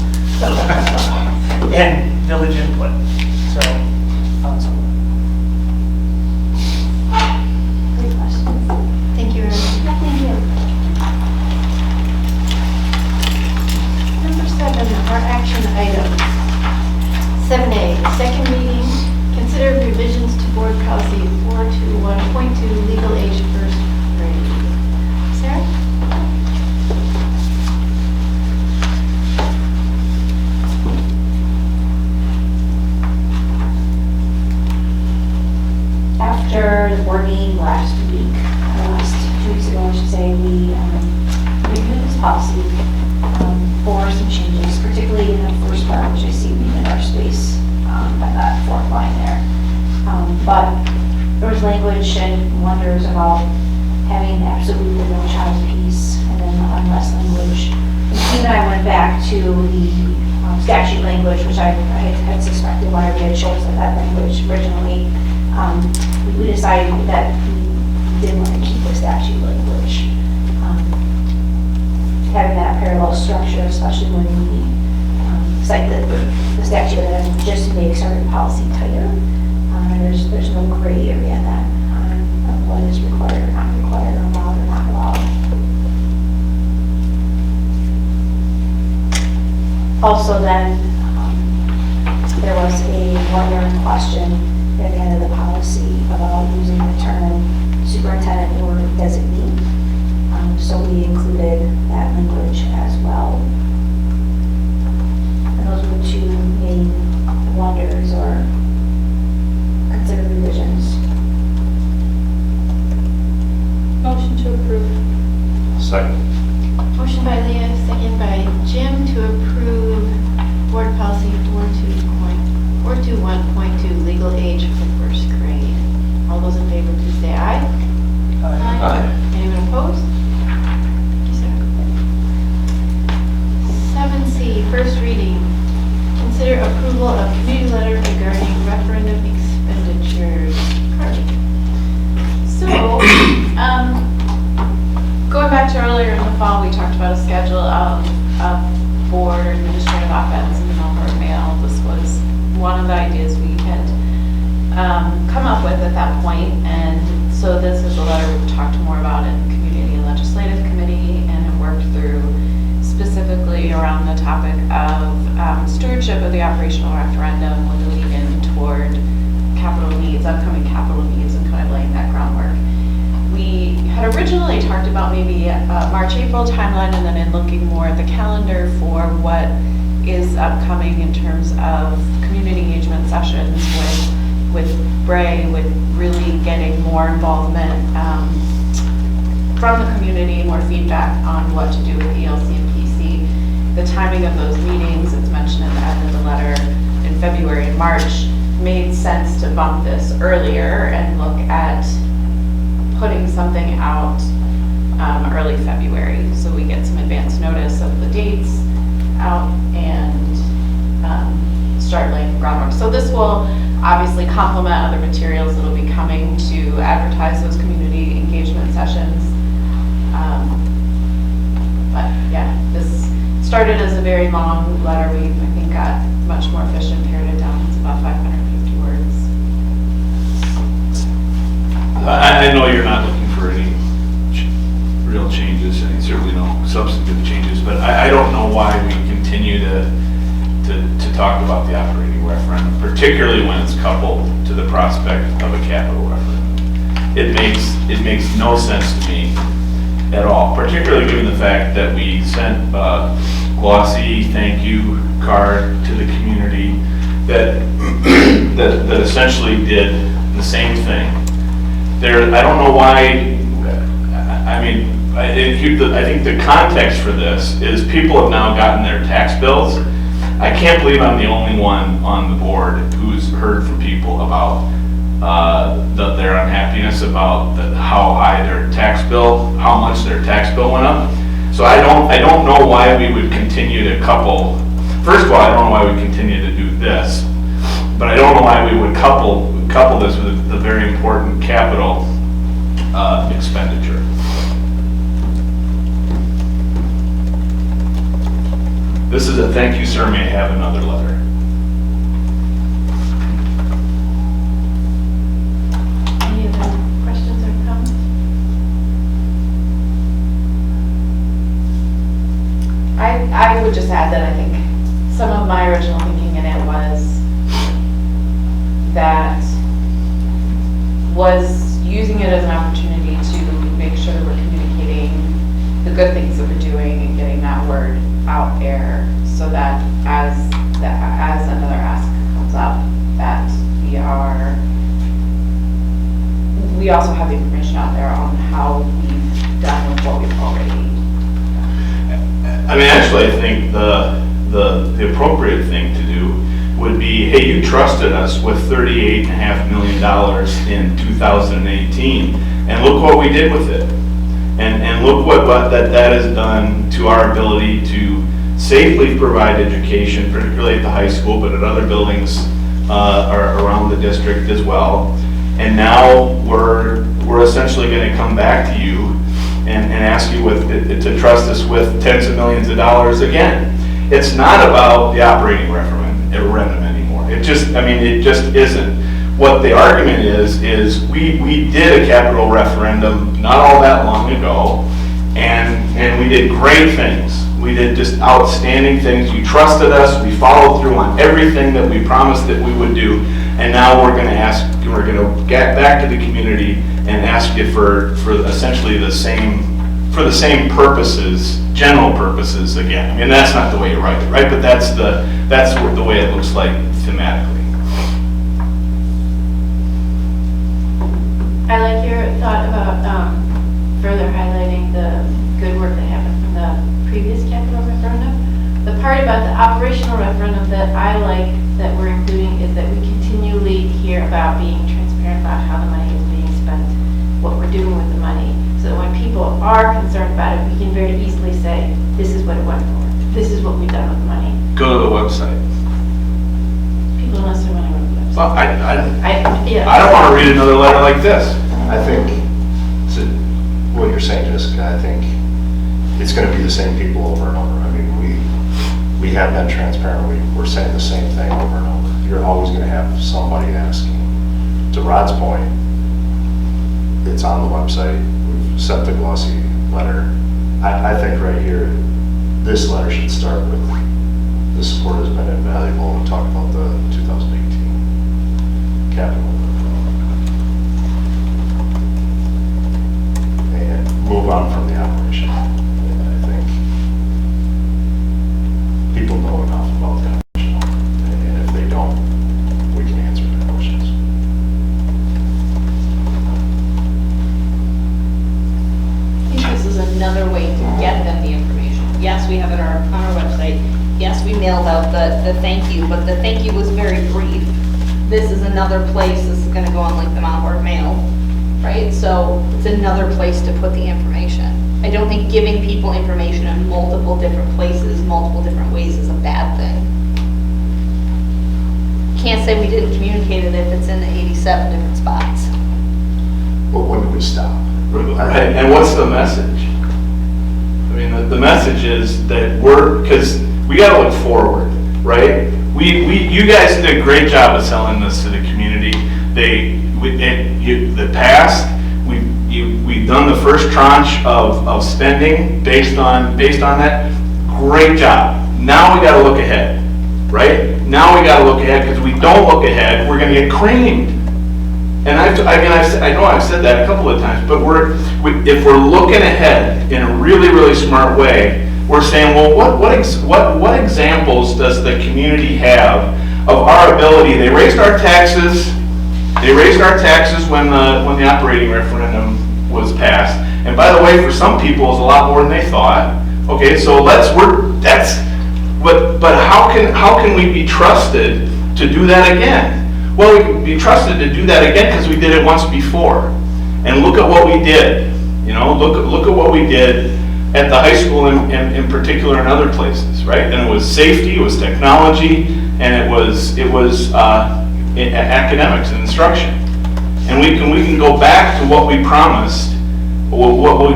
And village input. So, Great questions. Thank you, Erin. Yeah, thank you. Number 7, our action items. 7A, second reading, consider revisions to board policy 421.2, legal age first grade. Sarah? After the board meeting last week, 2 weeks ago, I should say, we reviewed this policy for some changes, particularly in the first part, which I see we in our space by that fourth line there. But there was language and wonders about having absolutely no child piece and then the unless language. And Steve and I went back to the statute language, which I had suspected why we had chosen that language originally. We decided that we didn't want to keep the statute language. Having that parallel structure, especially when we cite the statute, just makes our policy tighter. And there's no gray area then of what is required or not required, or allowed or not allowed. Also then, there was a one-word question at the end of the policy about using the term superintendent or designee. So we included that language as well. And those were the two main wonders or considered revisions. Motion to approve. Second. Motion by Leah, second by Jim to approve board policy 421.2, legal age for first grade. All those in favor, please say aye. Aye. Anyone opposed? 3, first reading. Consider approval of community letter regarding referendum expenditures. Carly. So, going back to earlier in the fall, we talked about a schedule of board administrative op-eds in the Horeb Mail. This was one of the ideas we had come up with at that point, and so this is a letter we've talked more about in Community and Legislative Committee, and have worked through specifically around the topic of stewardship of the operational referendum with a lead-in toward capital needs, upcoming capital needs, and kind of laying that groundwork. We had originally talked about maybe a March-April timeline, and then in looking more at the calendar for what is upcoming in terms of community engagement sessions with Bray, with really getting more involvement from the community, more feedback on what to do with ELC and PC. The timing of those meetings, it's mentioned at the end of the letter, in February and March, made sense to bump this earlier and look at putting something out early February, so we get some advance notice of the dates out and start laying the groundwork. So this will obviously complement other materials that will be coming to advertise those community engagement sessions. But yeah, this started as a very long letter. We, I think, got much more efficient, pared it down. It's about 550 words. I know you're not looking for any real changes, and certainly no substantive changes, but I don't know why we continue to talk about the operating referendum, particularly when it's coupled to the prospect of a capital referendum. It makes no sense to me at all, particularly given the fact that we sent a glossy thank you card to the community that essentially did the same thing. I don't know why. I mean, I think the context for this is people have now gotten their tax bills. I can't believe I'm the only one on the board who's heard from people about their unhappiness about how high their tax bill, how much their tax bill went up. So I don't know why we would continue to couple. First of all, I don't know why we continue to do this, but I don't know why we would couple this with the very important capital expenditure. This is a thank you, sir, may I have another letter. Any other questions or comments? I would just add that I think some of my original thinking in it was using it as an opportunity to make sure that we're communicating the good things that we're doing and getting that word out there, so that as another ask comes up, that we also have the information out there on how we've done with what we've already done. I mean, actually, I think the appropriate thing to do would be, hey, you trusted us with $38.5 million in 2018, and look what we did with it. And look what that has done to our ability to safely provide education, particularly at the high school, but at other buildings around the district as well. And now we're essentially going to come back to you and ask you to trust us with tens of millions of dollars again. It's not about the operating referendum anymore. It just isn't. What the argument is we did a capital referendum not all that long ago, and we did great things. We did just outstanding things. You trusted us. We followed through on everything that we promised that we would do, and now we're going to get back to the community and ask you for essentially the same purposes, general purposes again. I mean, that's not the way you write it, right? But that's the way it looks like thematically. I like your thought about further highlighting the good work that happened from the previous capital referendum. The part about the operational referendum that I like that we're including is that we continually hear about being transparent about how the money is being spent, what we're doing with the money, so that when people are concerned about it, we can very easily say, this is what it went for, this is what we've done with the money. Go to the website. People don't necessarily want to go to the website. Well, Yeah. I don't want to read another letter like this. I think, to what you're saying, Jessica, I think it's going to be the same people over and over. I mean, we have been transparent. We're saying the same thing over and over. You're always going to have somebody asking. To Rod's point, it's on the website. We've sent the glossy letter. I think right here, this letter should start with, the support has been invaluable, and talk about the 2018 capital. And move on from the operation. And I think people know enough about the operation, and if they don't, we can answer their questions. I think this is another way to get them the information. Yes, we have it on our website. Yes, we mailed out the thank you, but the thank you was very brief. This is another place, this is gonna go on like the Mount Horeb Mail, right? So it's another place to put the information. I don't think giving people information in multiple different places, multiple different ways is a bad thing. Can't say we didn't communicate it if it's in the 87 different spots. Well, when do we stop? Right, and what's the message? I mean, the message is that because we gotta look forward, right? You guys did a great job of selling this to the community. The past, we've done the first tranche of spending based on that. Great job. Now we gotta look ahead, right? Now we gotta look ahead, because if we don't look ahead, we're gonna get creamed. And I know I've said that a couple of times, but if we're looking ahead in a really, really smart way, we're saying, well, what examples does the community have of our ability? They raised our taxes. They raised our taxes when the operating referendum was passed. And by the way, for some people, it's a lot more than they thought. Okay, so but how can we be trusted to do that again? Well, we can be trusted to do that again because we did it once before. And look at what we did. You know, look at what we did at the high school in particular and other places, right? And it was safety, it was technology, and it was academics and instruction. And we can go back to what we promised, what we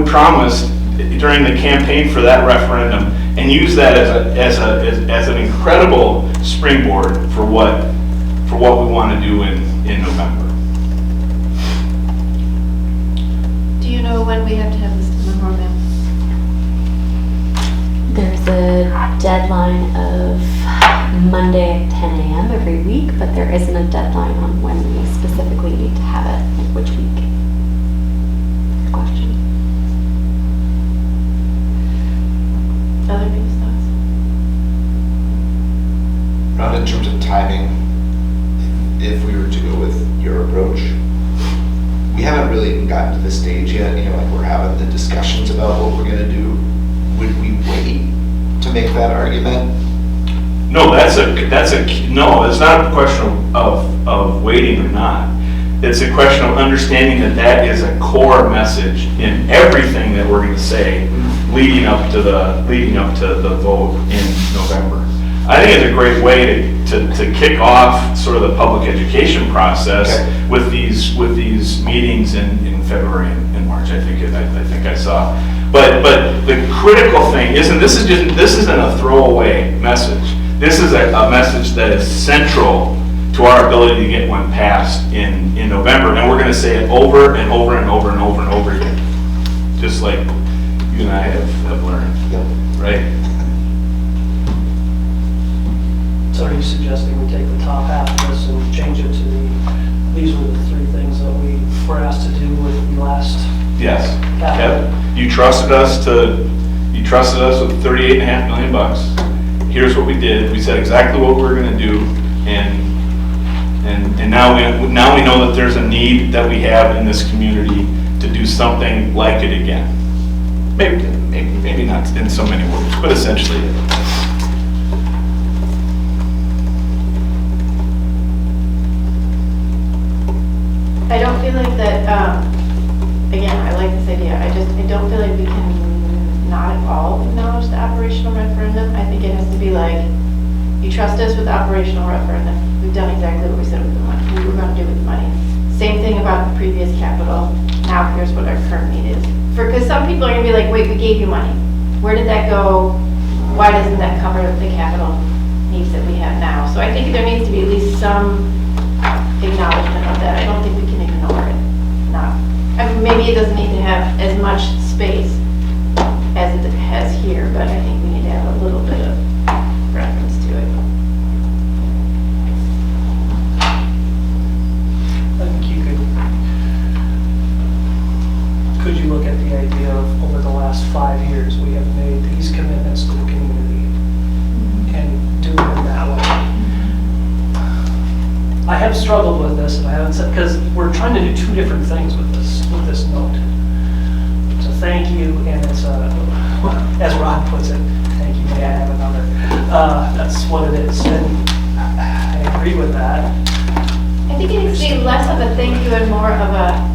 promised during the campaign for that referendum, and use that as an incredible springboard for what we want to do in November. Do you know when we have to have this to the Horeb Mail? There's a deadline of Monday at 10 a.m. every week, but there isn't a deadline on when we specifically need to have it, like which week. Good question. Other people's thoughts? Not in terms of timing, if we were to go with your approach, we haven't really even gotten to this stage yet, like we're having the discussions about what we're gonna do. Would we wait to make that argument? No, no, it's not a question of waiting or not. It's a question of understanding that is a core message in everything that we're going to say leading up to the vote in November. I think it's a great way to kick off sort of the public education process with these meetings in February and March. I think I saw. But the critical thing this isn't a throwaway message. This is a message that is central to our ability to get one passed in November, and we're going to say it over and over and over and over and over again, just like you and I have learned, right? So are you suggesting we take the top half of this and change it to these were the three things that we were asked to do with the last? Yes. capital? Yep. You trusted us with $38.5 million. Here's what we did. We said exactly what we were going to do, and now we know that there's a need that we have in this community to do something like it again. Maybe not in so many words, but essentially. I don't feel like that, again, I like this idea, I don't feel like we can not at all acknowledge the operational referendum. I think it has to be like, you trust us with the operational referendum. We've done exactly what we said with the money, we were gonna do with the money. Same thing about the previous capital. Now here's what our current need is. Because some people are gonna be like, wait, we gave you money. Where did that go? Why doesn't that cover the capital needs that we have now? So I think there needs to be at least some acknowledgement of that. I don't think we can ignore it. No. I mean, maybe it doesn't need to have as much space as it has here, but I think we need to have a little bit of reference to it. I think you could you look at the idea of over the last 5 years, we have made these commitments to the community and do them that way. I have struggled with this, and I haven't said, because we're trying to do two different things with this note. It's a thank you, and it's a, as Rod puts it, thank you, may I have another. That's what it is, and I agree with that. I think it needs to be less of a thank you and more of a,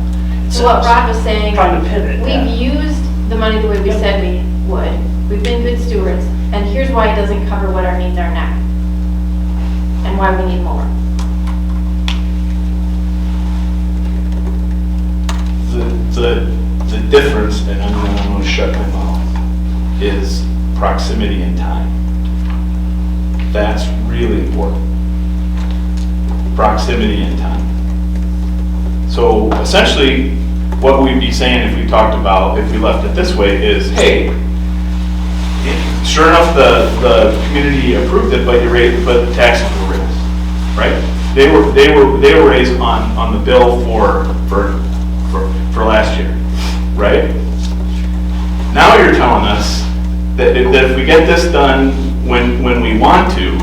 so what Rod was saying. Trying to pivot, We've used the money the way we said we would. We've been good stewards, and here's why it doesn't cover what our needs are now. And why we need more. The difference, and I'm going to shut my mouth, is proximity and time. That's really important. Proximity and time. So essentially, what we'd be saying if we talked about, if we left it this way, is, hey, sure enough, the community approved it, but the taxes were raised, right? They were raised on the bill for last year, right? Now you're telling us that if we get this done when we want to,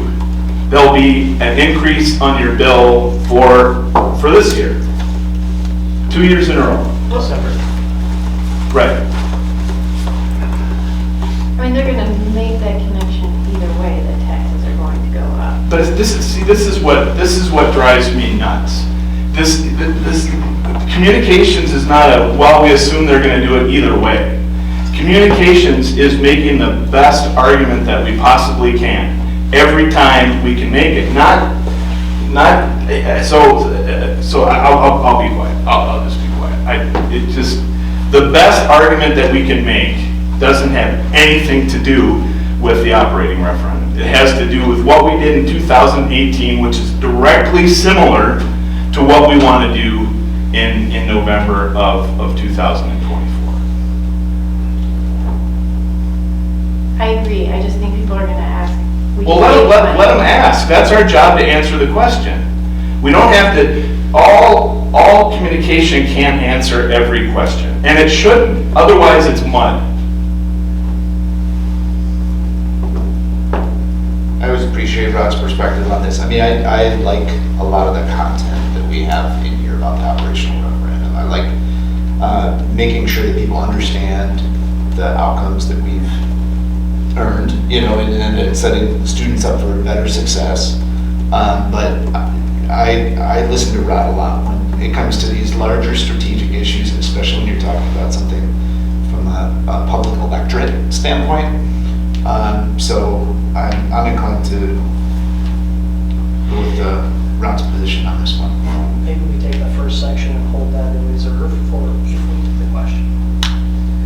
there'll be an increase on your bill for this year. 2 years in a row. Separate. Right. I mean, they're gonna make that connection either way, that taxes are going to go up. But this is what drives me nuts. This communications is not a, well, we assume they're gonna do it either way. Communications is making the best argument that we possibly can every time we can make it. So I'll be quiet. I'll just be quiet. The best argument that we can make doesn't have anything to do with the operating referendum. It has to do with what we did in 2018, which is directly similar to what we want to do in November of 2024. I agree, I just think people are gonna ask. Well, let them ask. That's our job to answer the question. We don't have to, all communication can't answer every question, and it shouldn't, otherwise it's mud. I always appreciate Rod's perspective on this. I mean, I like a lot of the content that we have in here about the operational referendum. I like making sure that people understand the outcomes that we've earned, and setting students up for better success. But I listen to Rod a lot when it comes to these larger strategic issues, and especially when you're talking about something from a public electorate standpoint. So I'm inclined to go with Rod's position on this one. Maybe we take the first section and hold that in reserve for if we do the question.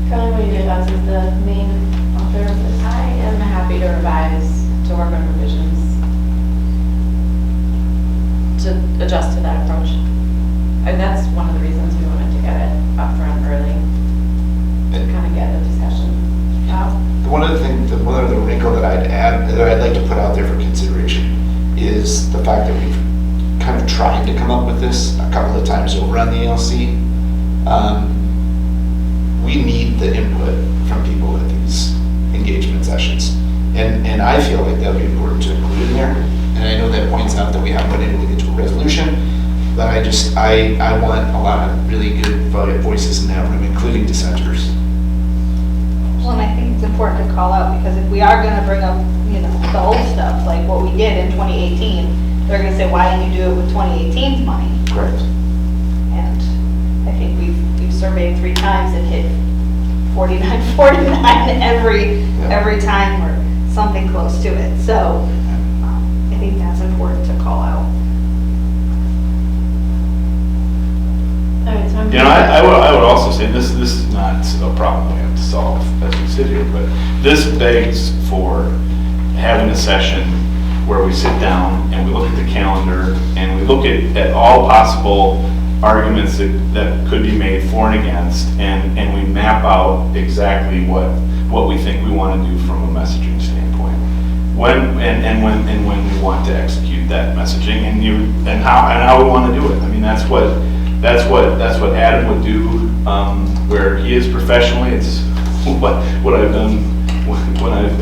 Kelly, what do you do as is the main author of this? I am happy to revise, to work on revisions, to adjust to that approach. And that's one of the reasons we wanted to get it up front early, to kind of get a discussion out. One other wrinkle that I'd add, that I'd like to put out there for consideration, is the fact that we've kind of tried to come up with this a couple of times over on the ELC. We need the input from people at these engagement sessions. And I feel like that would be important to include in there. And I know that points out that we haven't been able to get to a resolution, but I want a lot of really good voices in that room, including dissenters. Well, and I think it's important to call out, because if we are gonna bring up, the old stuff, like what we did in 2018, they're gonna say, why didn't you do it with 2018's money? Correct. And I think we've surveyed 3 times and hit 49, 49 every time or something close to it. So I think that's important to call out. All right, so I'm. You know, I would also say this is not a problem we have to solve as we sit here, but this begs for having a session where we sit down and we look at the calendar and we look at all possible arguments that could be made for and against, and we map out exactly what we think we want to do from a messaging standpoint. When we want to execute that messaging and how we want to do it. I mean, that's what Adam would do, where he is professionally. It's what I've done when I've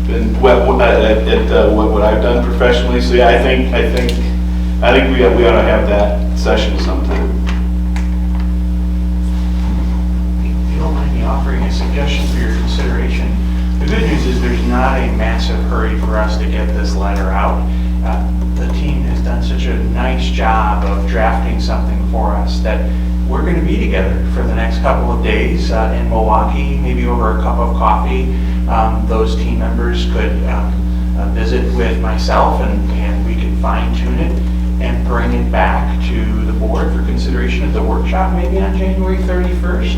been what I've done professionally. So yeah, I think we ought to have that session sometime. If you don't mind me offering a suggestion for your consideration, the good news is there's not a massive hurry for us to get this letter out. The team has done such a nice job of drafting something for us that we're going to be together for the next couple of days in Milwaukee, maybe over a cup of coffee. Those team members could visit with myself and we can fine tune it and bring it back to the board for consideration at the workshop, maybe on January 31st.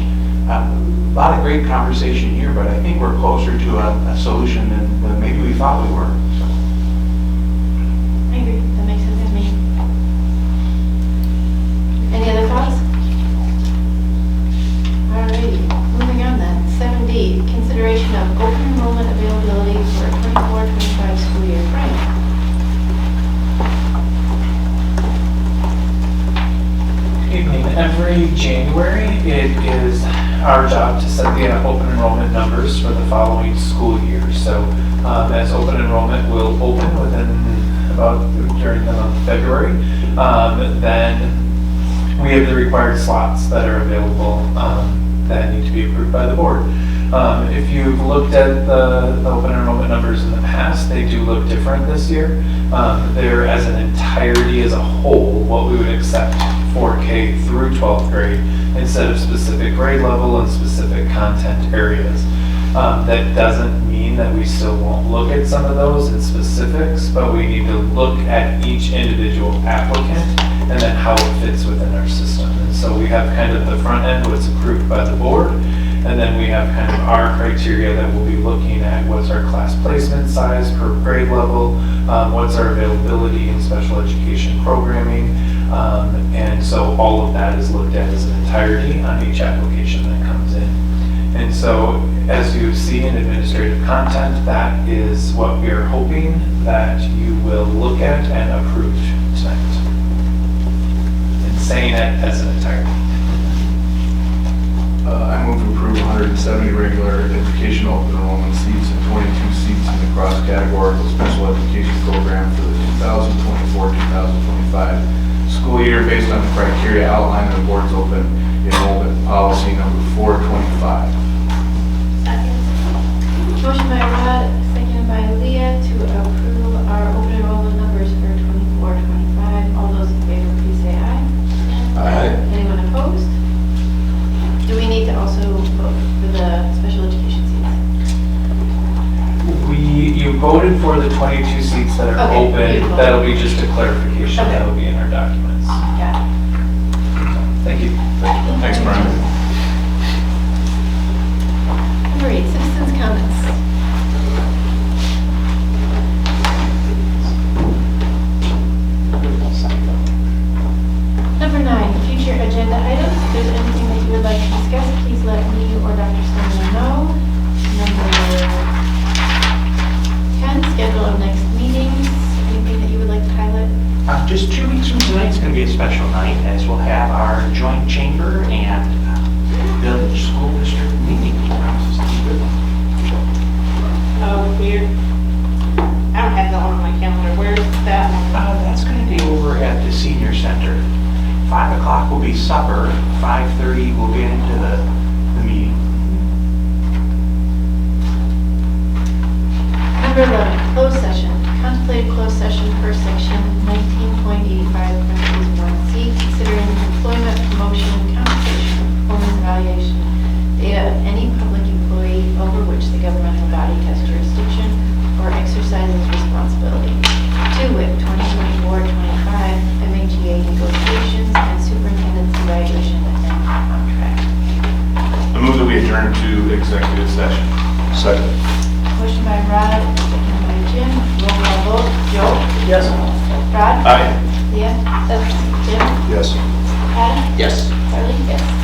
A lot of great conversation here, but I think we're closer to a solution than maybe we thought we were. So. I agree, that makes sense to me. Any other thoughts? Alrighty, moving on then. 7D, consideration of open enrollment availability for 24-25 school year. Frank? Evening. Every January, it is our job to set the open enrollment numbers for the following school year. So as open enrollment will open during the month of February, then we have the required slots that are available that need to be approved by the board. If you've looked at the open enrollment numbers in the past, they do look different this year. They're as an entirety as a whole what we would accept for K through 12th grade instead of specific grade level and specific content areas. That doesn't mean that we still won't look at some of those in specifics, but we need to look at each individual applicant and then how it fits within our system. And so we have kind of the front end, what's approved by the board, and then we have kind of our criteria that we'll be looking at. What's our class placement size per grade level? What's our availability in special education programming? And so all of that is looked at as an entirety on each application that comes in. And so as you see in administrative content, that is what we are hoping that you will look at and approve tonight. And saying it as an entirety. I move to approve 170 regular education open enrollment seats and 22 seats in the cross-categorical special education program for the 2024-2025 school year based on the criteria outlined in the board's open enrollment policy number 425. Motion by Rod, seconded by Leah to approve our open enrollment numbers for 24-25. All those in favor, please say aye. Aye. Anyone opposed? Do we need to also vote for the special education seats? You voted for the 22 seats that are Okay, open. beautiful. That'll be just a clarification. Okay. That'll be in our documents. Got it. Thank you. Thanks, Brian. Number 8, citizens' comments. Number 9, future agenda items. If there's anything that you would like to discuss, please let me or Dr. Stoneman know. Number 10, schedule of next meetings. Anything that you would like to highlight? Just 2 weeks from tonight is going to be a special night as we'll have our joint chamber and village school district meeting. Oh, weird. I don't have that one on my calendar. Where's that one? That's going to be over at the senior center. 5 o'clock will be supper. 5:30 we'll get into the meeting. Number 11, closed session. Contemplated closed session per section 19.85, parentheses 1C, considering employment, promotion, compensation, performance evaluation, data of any Second. Motion by Rod, second by Jim. Roll call vote. Joe? Yes. Rod? Aye. Leah? Jim? Yes. Adam? Yes. Carly? Yes.